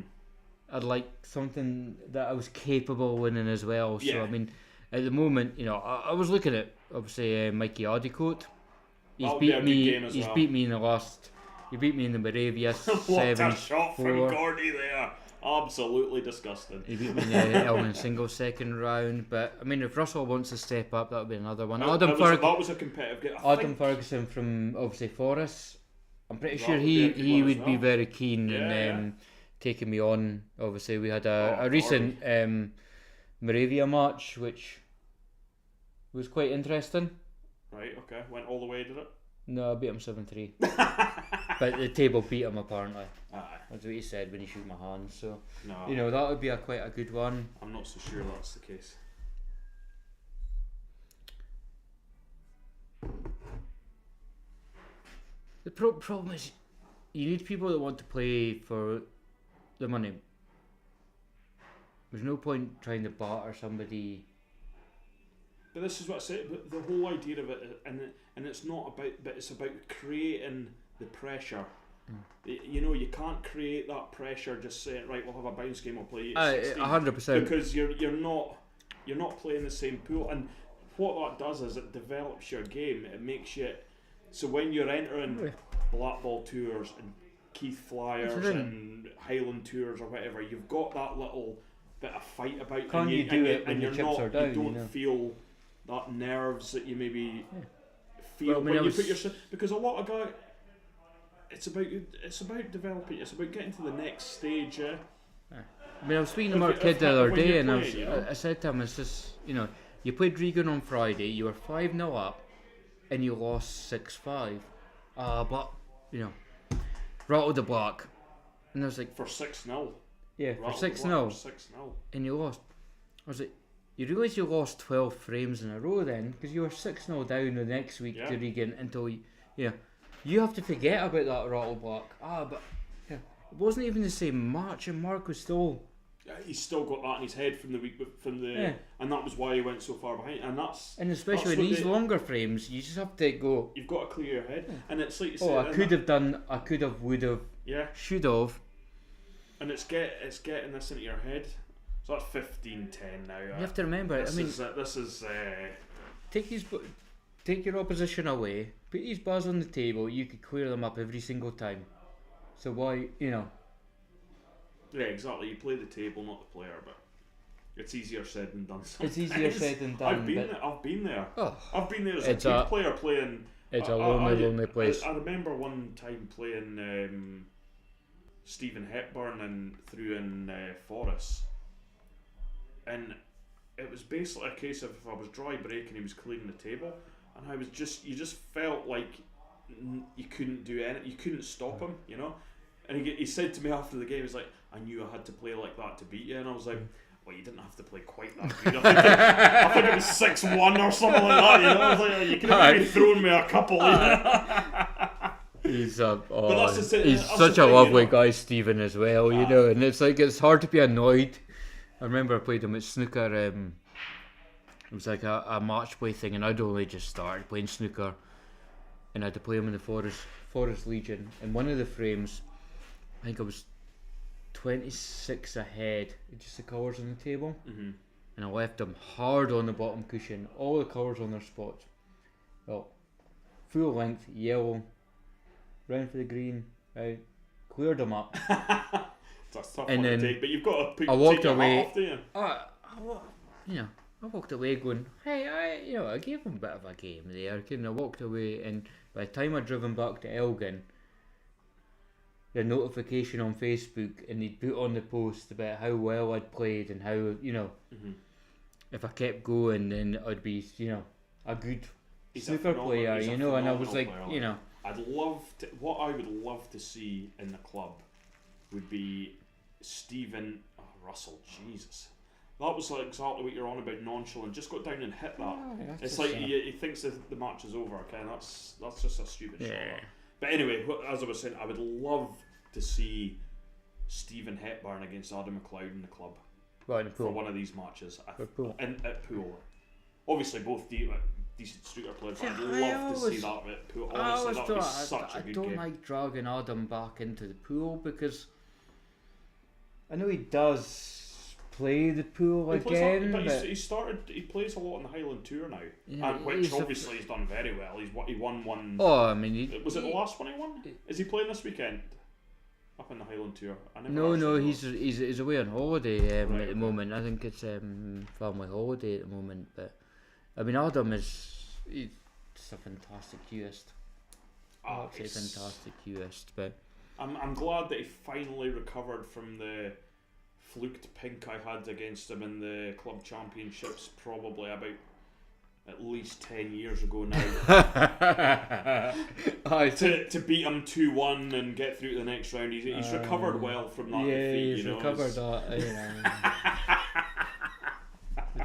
I'd like something that I was capable of winning as well. So
Yeah.
I mean, at the moment, I was looking at obviously Mikey Audicote. He's
That would be a
beat
good
me.
game as
He's
well.
beat me in the last. He beat me in the Moravia
What a
7-4.
shot from Gordy there! Absolutely disgusting.
He beat me in the Elman singles second round. But I mean, if Russell wants to step up, that would be another one.
That was a competitive game. I
Adam
think-
Ferguson from obviously Forest. I'm pretty
That
sure
would be a good
he
one as
would be
well.
very keen
Yeah,
in taking me on. Obviously, we had a
Oh,
recent Moravia match, which was quite interesting.
Right. Okay. Went all the way, did it?
No, I beat him 7-3. But the table beat him apparently.
Aye.
That's what he said when he shook my hand. So
No.
that would be quite a good one.
I'm not so sure that's the case.
The problem is, you need people that want to play for the money. There's no point trying to barter somebody.
But this is what I say. But the whole idea of it, and it's not about, but it's about creating the pressure. You can't create that pressure just saying, right, we'll have a bounce game, we'll play 16,
100%.
because you're not playing the same pool. And what that does is it develops your game. It makes you so when you're entering Blackball tours and Keith Flyers and Highland tours or whatever, you've got that little bit of fight about you.
Can you do it when the chips are down?
You don't
You know?
feel that nerves that you maybe feel
Well, I mean,
when
I
you put
was-
yourself, because a lot of guys. It's about developing. It's about getting to the next stage. Yeah.
I mean, I was speaking to
If
Mark
you-
Kidd
if-
the other
when
day,
you're
and
playing,
I said to him, it's just, you played Regan on Friday, you were 5-0 up, and you lost 6-5. But, rattled the block. And I was like,
For 6-0.
yeah, for
Rattled
6-0,
6-0.
and you lost. I was like, you realise you lost 12 frames in a row then? Because you were 6-0 down the next week
Yeah.
to Regan until Yeah, you have to forget about that rattle block. But yeah, it wasn't even the same match, and Mark was still.
Yeah, he's still got that in his head from the
Yeah.
and that was why he went so far behind. And
And especially
that's
in
what
these longer frames, you just have to go.
you've got to clear your head, and it's like you
Oh,
say,
I
and
could
that-
have done. I could have. Would have.
yeah,
Should have.
and it's getting this into your head. So that's 15-10 now.
You have to remember.
This
I mean,
is
take your opposition away. Put these bars on the table. You could clear them up every single time. So why,
yeah, exactly. You play the table, not the player, but it's easier said than done.
It's easier
sometimes.
said than done.
I've been
but
there. I've been there.
Oh,
I've been there as
It's
a good
a-
player playing.
it's a lonely place.
I remember one time playing Stephen Hepburn in Forest, and it was basically a case of if I was dry break and he was clearing the table, and you just felt like you couldn't do anything, you couldn't stop him, you know. And he said to me after the game, he's like, I knew I had to play like that to beat you, and I was like, well, you didn't have to play quite that good. I think it was 6-1 or something like that, you know. I was like, you could have maybe thrown me a couple, you know.
He's
that's the-
he's
that's
such
the
a
thing,
lovely
you know.
guy, Stephen, as well. You know, and it's like it's hard to be annoyed. I remember I played him at snooker. It was like a match play thing, and I'd only just started playing snooker, and I had to play him in the Forest Legion. In one of the frames, I think I was 26 ahead, just the colours on the table,
Mm-hmm.
and I left them hard on the bottom cushion, all the colours on their spots. Well, full length, yellow, round for the green, right, cleared them up.
That's tough
And
one to
then
take, but you've got to
I walked
take your
away.
hat off, do you?
I walked away going, hey, I gave him a bit of a game there. I walked away, and by the time I'd driven back to Elgin, the notification on Facebook, and he'd put on the post about how well I'd played and how,
Mm-hmm.
if I kept going, then I'd be, a good
He's a
snooker
phenomenal-
player,
he's a
and I was
phenomenal
like,
player, what I would love to see in the club would be Stephen Russell. Jesus, that was like exactly what you're on about, nonchalant. Just go down and hit that. It's like he thinks that the match is over. Okay, that's just a stupid shot.
Yeah.
But anyway, as I was saying, I would love to see Stephen Hepburn against Adam McLeod in the club
Right, in the
for
pool.
one of these matches
For pool.
at Pool. Obviously, both decent snooker players. But I'd
Yeah,
love to see that at Pool.
I
Honestly,
always
that would be
thought
such a
I
good
don't
game.
like dragging Adam back into the pool because I know he does play the pool
He plays
again,
but
but
he plays a lot on the Highland Tour now,
Yeah,
and which
he's a-
obviously he's done very well. He won one.
I mean,
Was it the last one he won? Is he playing this weekend? Up in the Highland Tour? I never
No,
actually
he's
looked.
he's away on holiday
Right,
at
okay.
the moment. I think it's family holiday at the moment. But I mean, Adam he's just a fantastic cueist. Absolutely
It's-
fantastic cueist. But
I'm glad that he finally recovered from the fluked pink I had against him in the club championships, probably about at least 10 years ago now. to beat him 2-1 and get through to the next round, he's recovered well from that
yeah,
defeat.
he's
you know,
recovered
it's-
that.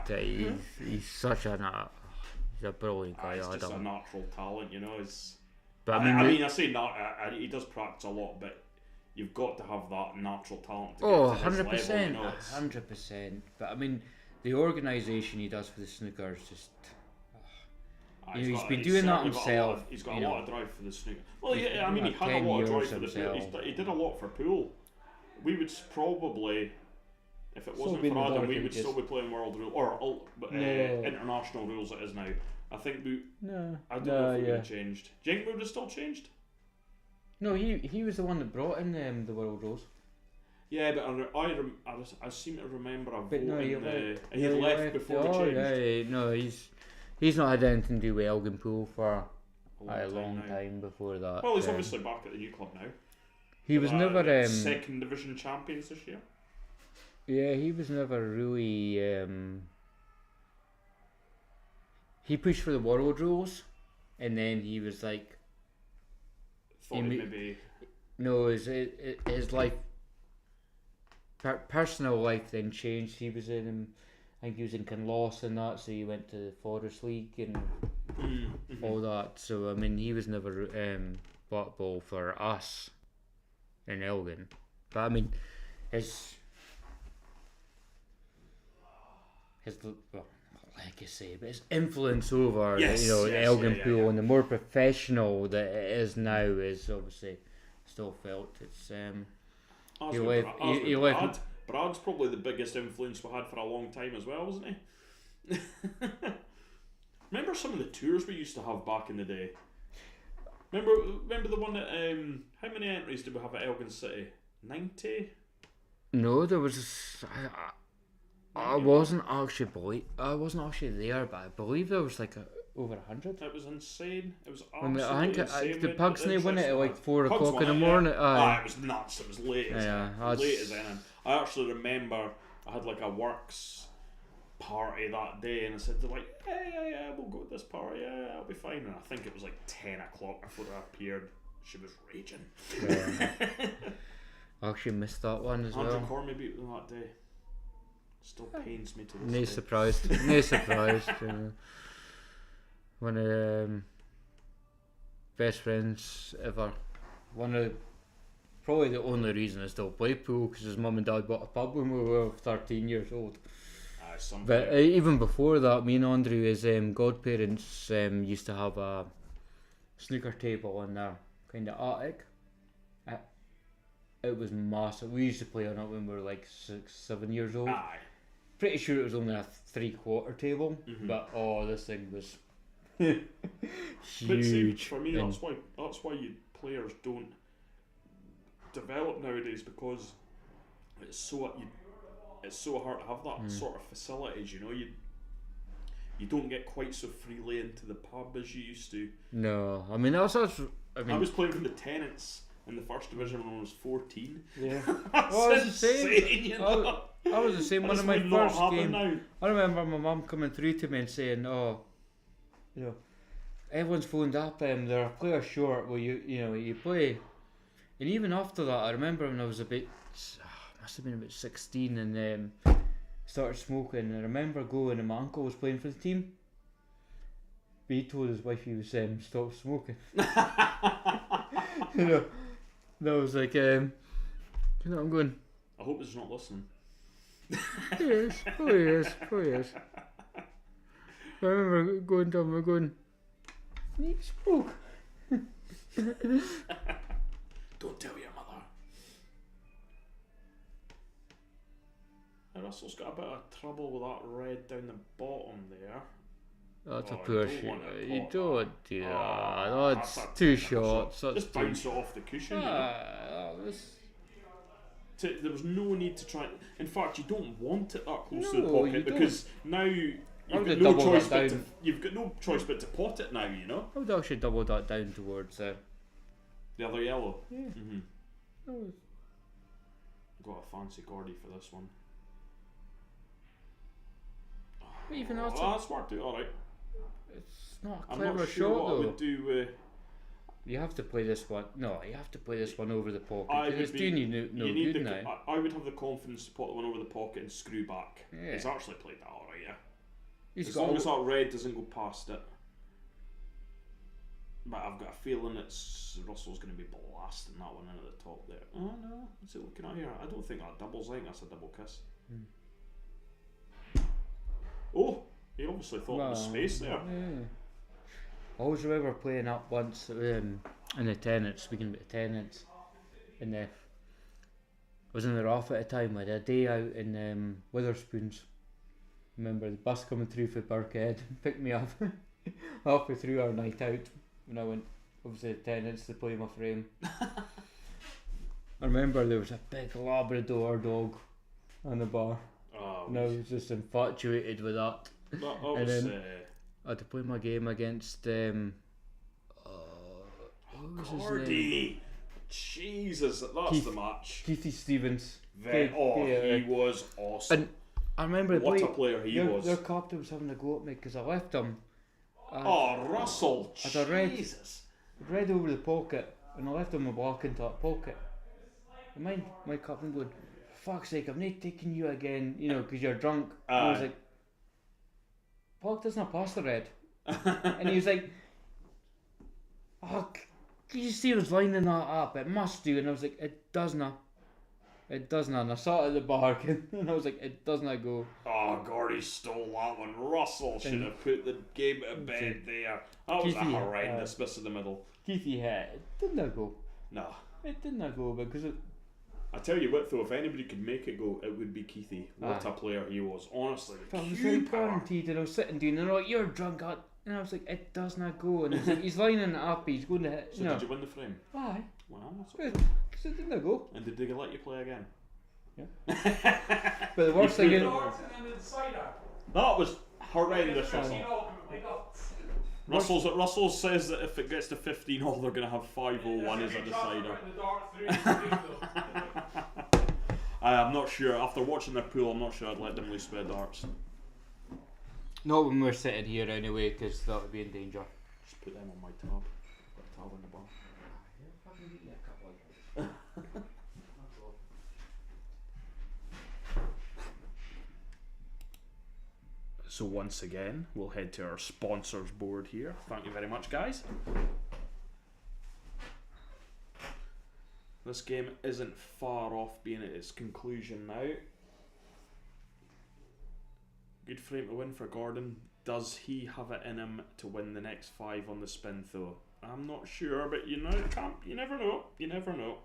But, he's such he's a brilliant guy.
It's just a
Adam.
natural talent, you know.
But
I mean, I say not. He does practice a lot, but you've got to have that natural talent to
Oh,
get to his
100%,
level. You know, it's-
100%. But I mean, the organisation he does for the snooker is just. He's been doing that
certainly got a lot
himself,
of- He's got
you
a
know.
lot of drive for the snooker. Well,
He's
yeah,
been
I mean, he
doing
had
that
a
10
lot of drive
years
for the pool.
himself.
He did a lot for pool. We would probably, if it wasn't
been
for
the
Adam,
dark
we would
ages.
still be playing world rule or
No.
international rules. It is now. I think
No,
I don't know if it would have changed. Do you think it would have still changed?
No, he was the one that brought in the world rules.
Yeah, but I seem to remember a vote
But no, he
in
left.
he had left before they changed.
Yeah, no, he's not had anything to do with Elgin Pool for a long
now.
time before that.
Well, he's obviously back at the new club now.
he was never
second division champions this year.
Yeah, he was never really. He pushed for the world rules, and then he was like,
Thought
He
he'd
ma-
maybe
no, his life, personal life then changed. He was in, I think he was in Kinloss and that, so he went to the Forest League, and all that. So I mean, he was never bought ball for us in Elgin, but I mean, his well, like I say, but his influence over
Yes,
the
yes,
Elgin
yeah, yeah,
pool
yeah.
and the more professional that it is now is obviously still felt. It's
As
He
with
left-
Bra- as
he
with
left-
Brad's probably the biggest influence we had for a long time as well, wasn't he? Remember some of the tours we used to have back in the day? Remember the one that how many entries did we have at Elgin City? 90?
no, there was I wasn't actually there, but I believe there was like over 100.
It was insane. It was
I mean,
absolutely
I think
insane.
the
with
Pugs
the
went
interest
at
we
like
had.
4
Pugs
o'clock
won
in the
it,
morning.
Yeah. It was nuts. It was late as
Yeah,
late as anything. I actually remember I had like a works party that day, and I said they're like, yeah, we'll go to this party. Yeah, I'll be fine. And I think it was like 10 o'clock before I appeared. She was raging.
I actually missed that one as
Andrew
well.
Cormie beat them that day. Still pains me to this
No
day.
surprised. No surprised. One of best friends ever. One of probably the only reason I still play pool because his mum and dad bought a pub when we were 13 years old.
Something.
But even before that, me and Andrew, his godparents, used to have a snooker table in their kind of attic. It was massive. We used to play on it when we were like 6, 7 years old.
Aye.
Pretty sure it was only a 3/4 table, but this thing was
But see,
huge.
for me,
and
that's why you players don't develop nowadays, because it's so hard to have that sort of facilities. You know, you don't get quite so freely into the pub as you used to.
no, I mean that's I mean
I was playing from the Tenants in the first division when I was 14.
yeah.
That's
Well, I was the same.
insane, you know?
I was the same. One of my
That's not
first
happen
games.
now.
I remember my mum coming through to me and saying, everyone's phoned up. They're a player short. Well, you play, and even after that, I remember when I was must have been about 16, and started smoking. I remember going, and my uncle was playing for the team. But he told his wife he was stop smoking. And I was like, I'm going.
I hope he's not listening.
He is. Oh, he is. I remember going to him and going, you smoke.
Don't tell your mother. Russell's got a bit of trouble with that red down the bottom there.
That's a
Oh,
poor
you don't
shot.
want to
You
pot
don't do
Oh,
that.
that's
That's
a
2
technical
shots.
shot.
That's
Just
two.
bounce it off the cushion. You know? There was no need to try. In fact, you don't want it that close to the
No, you
pocket, because now you've
would
got
have
no
doubled
choice
that
but to,
down.
you've got no choice but to pot it now. You know,
I would actually double that down towards
the other yellow.
yeah.
Mm-hmm.
That was-
Got a fancy Gordy for this one.
But even
Oh,
that's
that's worked out all right.
it's not a
I'm
clever
not sure
shot
what I
though.
would do.
You have to play this one. No, you have to play this one over the pocket.
I
'cause
would
it's
be-
doing you no
you need
good
the.
now.
I would have the confidence to put the one over the pocket and screw back.
Yeah.
He's actually played that all right, yeah.
He's
As
got
long
a-
as that red doesn't go past it. But I've got a feeling Russell's going to be blasting that one into the top there. Oh no, what's it looking at here? I don't think that doubles. I think that's a double kiss. Oh, he obviously thought there was
Well,
space there.
yeah. I always remember playing up once in the Tenants, speaking about the Tenants, and I was in the RAF at the time. I had a day out in Witherspoons. Remember the bus coming through for Birkhead, picked me up halfway through our night out when I went obviously the Tenants to play my frame. I remember there was a big Labrador dog on the bar,
Oh,
and I was just infatuated with that.
that
and
was,
then- I had to play my game against what was his name?
Gordy. Jesus, that's
Keith-
the match.
Keithy Stevens.
He was awesome.
And I remember
What
the
a player he was.
Their captain was having a go at me because I left him.
Oh, Russell.
I'd a red-
Jesus.
Red over the pocket, and I left him a block into that pocket. And my captain going, fuck's sake, I'm not taking you again, because you're drunk. And I was
Aye.
like, block doesn't pass the red. And he was like, oh, can you see who's lining that up? It must do. And I was like, it doesn't. It doesn't. And I saw it at the bar and I was like, it doesn't go.
Oh, Gordy stole that one. Russell should have put the game to bed there. That was a
Keithy,
horrendous miss in the middle.
Keithy hit. It didn't go.
No.
It didn't go because it.
I tell you what though, if anybody could make it go, it would be Keithy. What a player he was. Honestly, the
I was
cue
like
power.
guaranteed, and I was sitting doing, and they're like, you're drunk, and I was like, it does not go, and it's like, he's lining it up, he's going to hit.
So did you win the frame?
Aye.
Well, that's
Good. Because it didn't go.
And did they let you play again?
Yeah. But the worst thing is,
that was horrendous, Russell. Russell says that if it gets to 15-all, they're going to have 5-0-1 as a decider. I'm not sure. After watching their pool, I'm not sure I'd let them loose with darts.
not when we're sitting here anyway, because that would be in danger.
Just put them on my tab. Got a tab on the bar. So once again, we'll head to our sponsors board here. Thank you very much, guys. This game isn't far off being at its conclusion now. Good frame to win for Gordon. Does he have it in him to win the next 5 on the spin though? I'm not sure, but you know, you never know. You never know.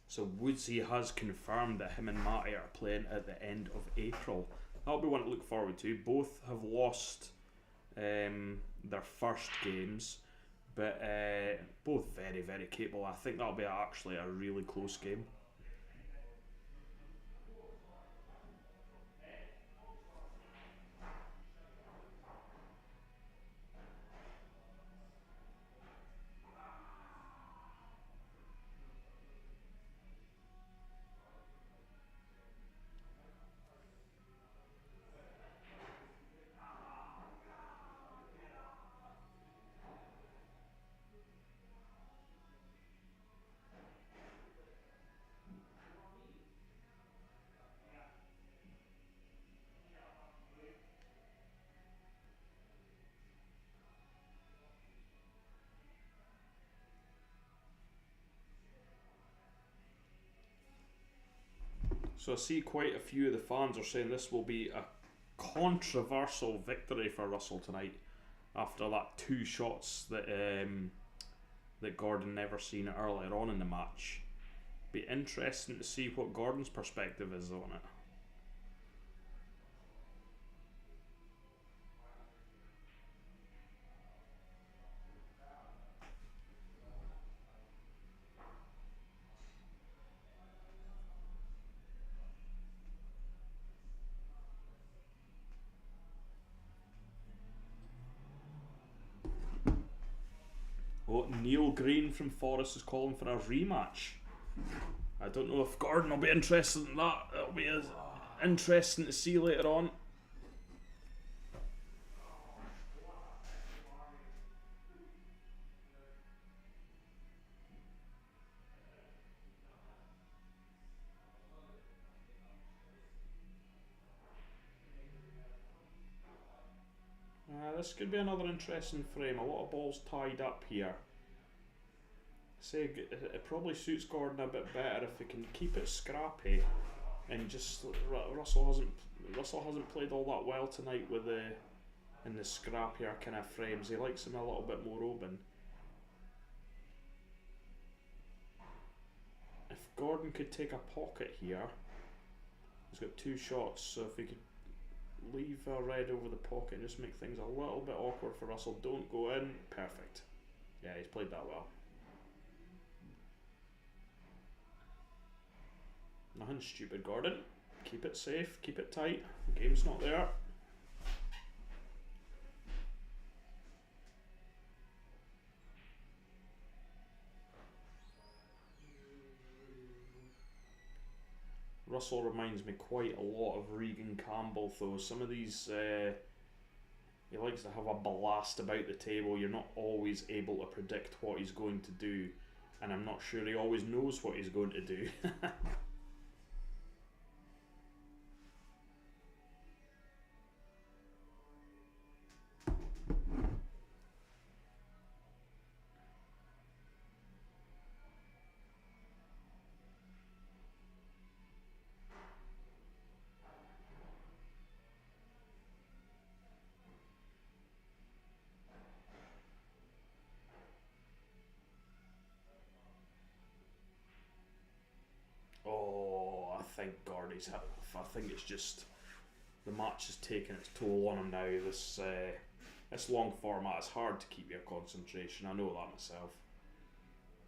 So Woodsy has confirmed that him and Matty are playing at the end of April. That'll be one to look forward to. Both have lost their first games, but both very, very capable. I think that'll be actually a really close game. So I see quite a few of the fans are saying this will be a controversial victory for Russell tonight after that 2 shots that that Gordon never seen earlier on in the match. Be interesting to see what Gordon's perspective is on it. Oh, Neil Green from Forest is calling for a rematch. I don't know if Gordon will be interested in that. It'll be interesting to see later on. This could be another interesting frame. A lot of balls tied up here. Say it probably suits Gordon a bit better if he can keep it scrappy, and just Russell hasn't played all that well tonight with in the scrappier kind of frames. He likes them a little bit more open. If Gordon could take a pocket here, he's got 2 shots. So if he could leave a red over the pocket and just make things a little bit awkward for Russell. Don't go in. Perfect. Yeah, he's played that well. Nothing stupid, Gordon. Keep it safe, keep it tight. The game's not there. Russell reminds me quite a lot of Regan Campbell, though. Some of these, he likes to have a blast about the table. You're not always able to predict what he's going to do, and I'm not sure he always knows what he's going to do. Oh, I think Gordy's hit off. I think it's just the match has taken its toll on him now. This long format is hard to keep your concentration. I know that myself.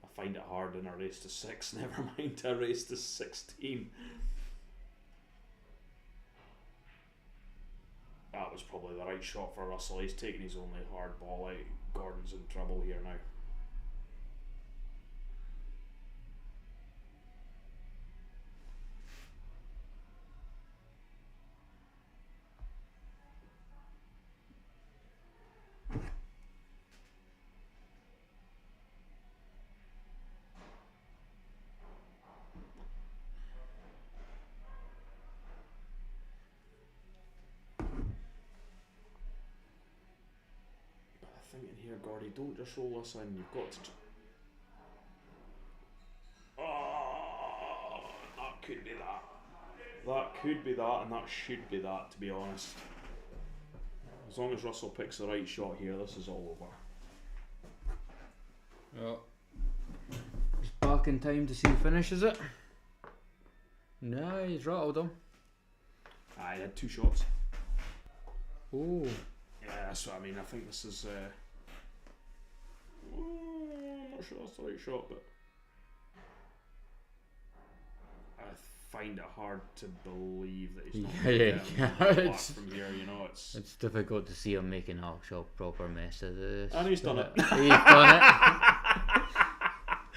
I find it hard in a race to 6, never mind a race to 16. That was probably the right shot for Russell. He's taking his only hard ball out. Gordon's in trouble here now. Thinking here, Gordy, don't just roll this in. You've got to. Oh, that could be that. That could be that, and that should be that, to be honest. As long as Russell picks the right shot here, this is all over.
Yeah. He's back in time to see who finishes it. No, he's rattled him.
I had 2 shots.
Oh.
Yeah, that's what I mean. I think this is. I'm not sure that's the right shot, but I find it hard to believe that he's not
yeah.
from here. You know, it's
difficult to see him making a proper mess of this.
And he's done it.
He's done it.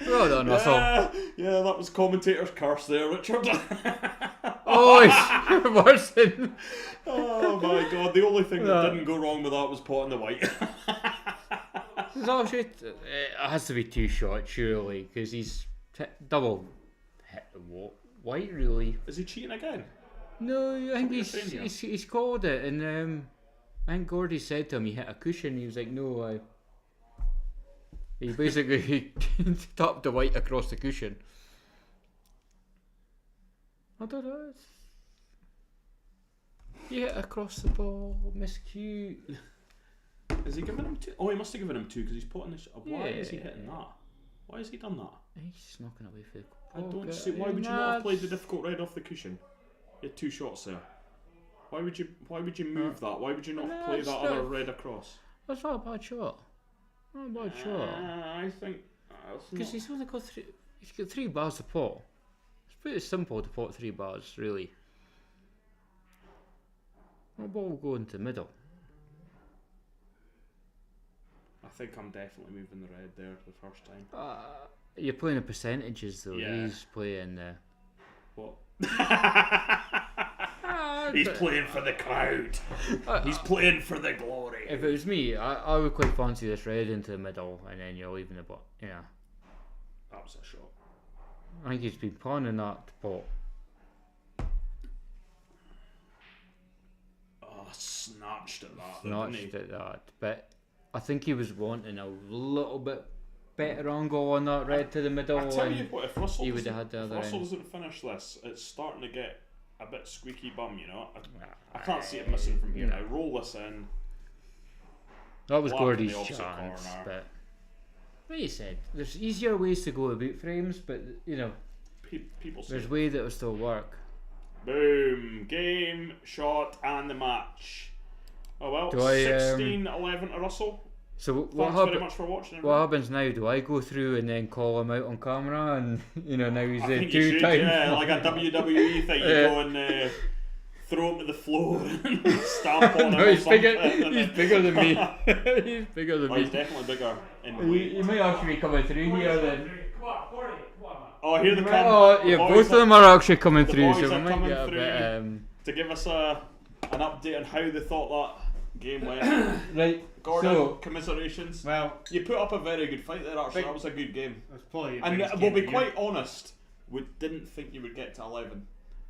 Well done, Russell.
Yeah, that was commentator's curse there, Richard.
Oh, you're worse than.
Oh my god, the only thing that didn't go wrong with that was potting the white.
It has to be 2 shots, surely, because he's double hit the white, really.
Is he cheating again?
No, I think he's called it, and I think Gordy said to him he hit a cushion. He was like, no, he basically tapped the white across the cushion. I don't know. He hit across the ball, miscue.
Is he giving him 2? Oh, he must have given him 2 because he's putting this. Why is he hitting that? Why has he done that?
He's just knocking away for the
I don't see. Why would you not have played the difficult red off the cushion? You had 2 shots there. Why would you move that? Why would you not play that other red across?
That's not a bad shot. Not a bad shot.
I think
because he's only got 3. He's got 3 bars to pot. It's pretty simple to pot 3 bars, really. That ball will go into the middle.
I think I'm definitely moving the red there for the first time.
You're playing the percentages though.
Yeah.
He's playing the.
What? He's playing for the crowd. He's playing for the glory.
If it was me, I would quite fancy this red into the middle and then you're leaving the pot. Yeah.
That was a shot.
I think he's been pawning that pot.
Oh, snatched at that.
Snatched at that. But I think he was wanting a little bit better angle on that red to the middle.
I tell you what, if Russell
Russell
doesn't finish this, it's starting to get a bit squeaky bum, you know. I can't see it missing from here now. Roll this in.
That was Gordy's
opposite
chance,
corner.
but like you said, there's easier ways to go about frames, but you know,
people say
there's ways that will still work.
boom, game, shot, and the match. Oh well,
Do I,
16-11 to Russell.
So what,
Thanks
happen-
very much for watching.
what
everyone.
happens now? Do I go through and then call him out on camera and now he's
I think you
two
should,
times?
yeah, like a WWE thing. You go and throw him to the floor and stamp on him.
No,
or
he's bigger.
something, and
He's
then-
bigger than me. He's bigger than
Oh, he's
me.
definitely bigger in
You,
weight.
you might actually be coming through here then.
Oh, here the
Oh, yeah,
boys
both of
are-
them are actually coming
the
through,
boys
so we
are
might
coming
get a
through.
bit.
to give us an update on how they thought that game went.
Right,
Gordon,
so
commiserations.
Well,
You put up a very good fight there, actually.
Big-
That was a good game.
it was probably. the
And
biggest
we'll
game
be
of the year.
quite honest, we didn't think you would get to 11.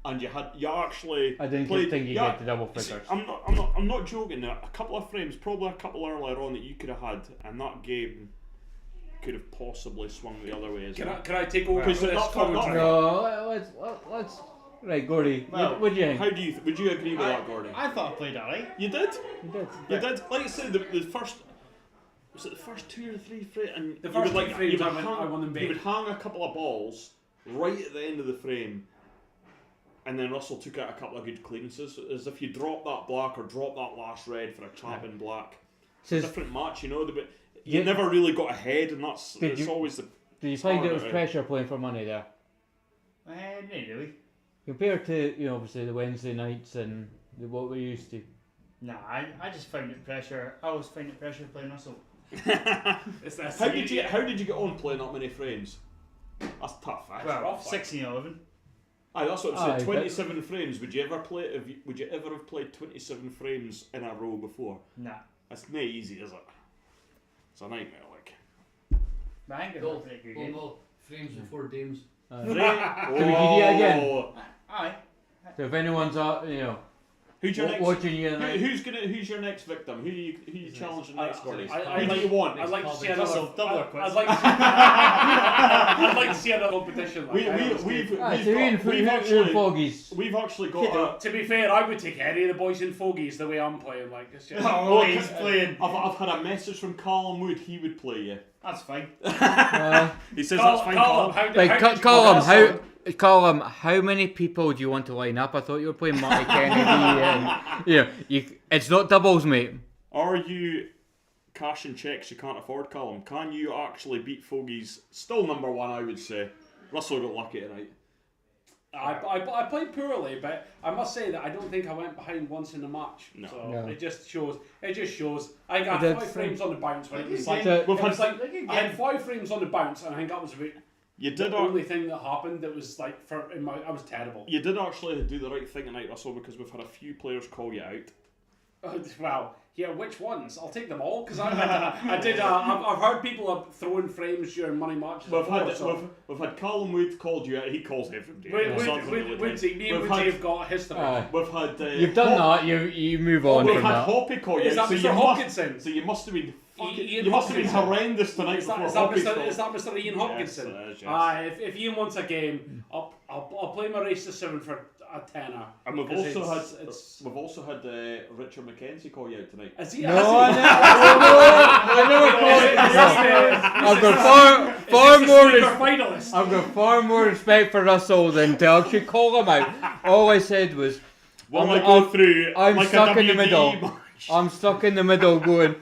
And you actually
I didn't
played,
think you
yeah,
get to double
see,
figures.
I'm not joking. There, a couple of frames, probably a couple earlier on that you could have had, and that game could have possibly swung the other way as well.
Can I take over
Because
for
they're
this
not- not-
commentary?
No, let's. Right, Gordy,
Well,
what do you think?
How do you would you agree with that, Gordon?
I thought I played alright.
You did.
You did.
You did. Like I said, the first. Was it the first 2 or 3 frames? And
The
you
first
would,
two frames
you would
I won them
you
big.
would hang a couple of balls right at the end of the frame, and then Russell took out a couple of good clearances. As if you drop that black or drop that last red for a champion black. It's a
Says,
different match, but you
Yeah.
never really got ahead, and that's
Did
it's
you-
always the.
do you find it was
Right.
pressure playing for money there?
Not really.
Compared to, obviously the Wednesday nights and what we're used to.
Nah, I just found it pressure. I always find it pressure playing Russell.
How did you get on playing that many frames? That's tough. Eh?
Well,
rough, like.
16-11.
Aye, that's what I'm
Aye,
saying.
but-
27 frames. Would you ever have played 27 frames in a row before?
Nah.
That's not easy, is it? It's a nightmare, like.
But I think it was a pretty good game.
Frames before dames.
Can we do it again?
Oh.
Aye.
So if anyone's
Who's your next?
watching you tonight,
Who's your next victim? Who you challenging next, Gordon?
I
Who do
like-
you want?
I'd like to see another.
Russell, double or quits.
I'd like to see, I'd like to see another competition. Like, I know it's good.
We've actually got
To be fair, I would take any of the boys in fogies the way I'm playing. Like, it's just,
Oh, he's playing.
I've had a message from Callum Wood. He would play you.
That's fine.
He says
Call-
that's fine,
Callum,
Callum.
how did-
like,
how did you
call him.
progress on-
Call him. How many people do you want to line up? I thought you were playing Marty Kennedy. And, it's not doubles, mate.
Are you cashing checks you can't afford, Callum? Can you actually beat Fogies? Still number one, I would say. Russell got lucky tonight.
I played poorly, but I must say that I don't think I went behind once in the match.
No.
So
No.
it just shows. I got
That's
5 frames on the bounce. When it was like,
So-
We've
it was
had,
like I had 5 frames on the bounce, and I think that was about
you
the
did
only thing that happened. That was like I was terrible.
you did actually do the right thing tonight, Russell, because we've had a few players call you out.
Wow. Yeah, which ones? I'll take them all because I've heard people have thrown frames during money matches.
We've
before,
had
so.
we've had Callum Wood called you out. He calls everybody. out. So that's really
Woodsy, me and
We've
Woodsy
had-
have got a history.
We've had.
You've done that. You move on
We've
from
had
that.
Hoppy call you
Is
out.
that
So
Mr.
you
Hopkinson?
must. So you must have been.
Ian
You must have been
Hopkinson.
horrendous tonight
Is that
before Hoppy called.
Mr. Ian Hopkinson?
Yes, it is, yes.
Aye, if Ian wants a game, I'll play my race to 7 for a tenner.
And we've
'Cause
also had Richard McKenzie call you out tonight.
Has he?
No,
has he-
I never called it. I've got far more.
Is this the finalist?
I've got far more respect for Russell than to actually call him out. All I said was,
While I go through,
I'm
like
stuck
a
in the middle.
WD match.
I'm stuck in the middle going,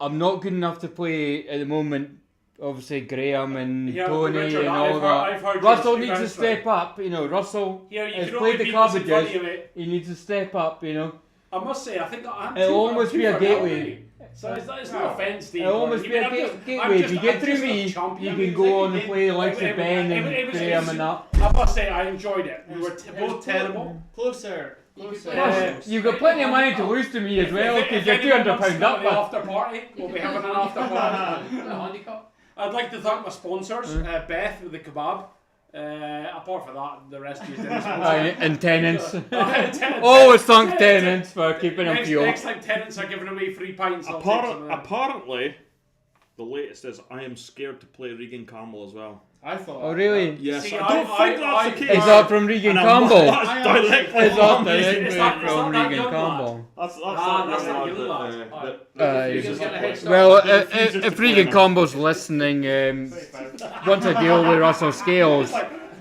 I'm not good enough to play at the moment. Obviously, Graham and
Yeah,
Tony
Richard,
and all
I've
that.
heard
Russell
you
needs to
answer it.
step up. Russell
Yeah, you
has
can only
played the
beat what's in front of
cabbages.
you, mate.
He needs to step up.
I must say, I think I'm
It'll
too-
almost
I'm
be
too
a
far
gateway.
down, so it's no offence, Steve.
It'll almost be a gateway. If you get through me, you can go on and play the likes of Ben and Graham and that.
I must say, I enjoyed it. We were both terrible.
Closer.
Plus, you've got plenty of money to lose to me as well, because you're £200 up.
The
But
after party, we'll be having an after party.
handicap.
I'd like to thank my sponsors, Beth with the kebab. Apart from that, the rest of you didn't sponsor.
and tenants.
Tenants.
Always thank tenants for keeping them fuel.
Next time tenants are giving away free pints, I'll take some of them.
Apparently, the latest is I am scared to play Regan Campbell as well.
I thought.
Oh really?
Yes,
See,
I don't think that's the case.
Is that from Regan
And
Campbell?
That's directly
Is that
from
directly
Is that
from
that
Regan
young lad?
Campbell?
That's
that's
that
not
young
young
lad,
lad.
that
Regan's
refuses
got a
to
head
play.
start.
Well,
refuses to
if
play
Regan
now.
Campbell's listening, once I deal with Russell Scales,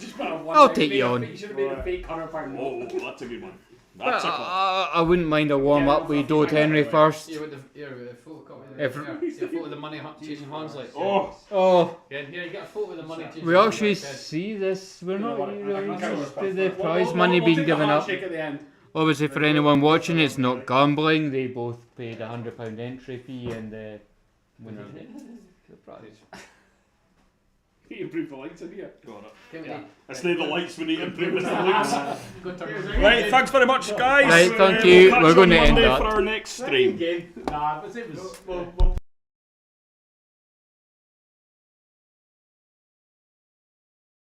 Just put a one
I'll
day
take you
fake-
on.
You should have made a fake £100
Oh, that's a good one. That's a clap.
I wouldn't mind a warm up with Dode Henry first.
Yeah, with the photocopy.
If-
See a photo of the money chasing hands like.
Oh,
Yeah, here you get a photo of the money chasing
We
hands
actually
like this.
see this. We're not
I can count
used
this
to the
first.
prize
We'll
money being
take the
given up.
handshake at the end.
Obviously, for anyone watching, it's not gambling. They both paid £100 entry fee, and the winner gets the prize.
Need to improve the lights in here.
Give me
it's not the lights we need to improve, it's the looks.
Go turn.
Right, thanks very much, guys.
Right, thank
We'll
you.
catch
We're
you
going
on
to end
Monday
that.
for our next stream.
Nah, but it was. We'll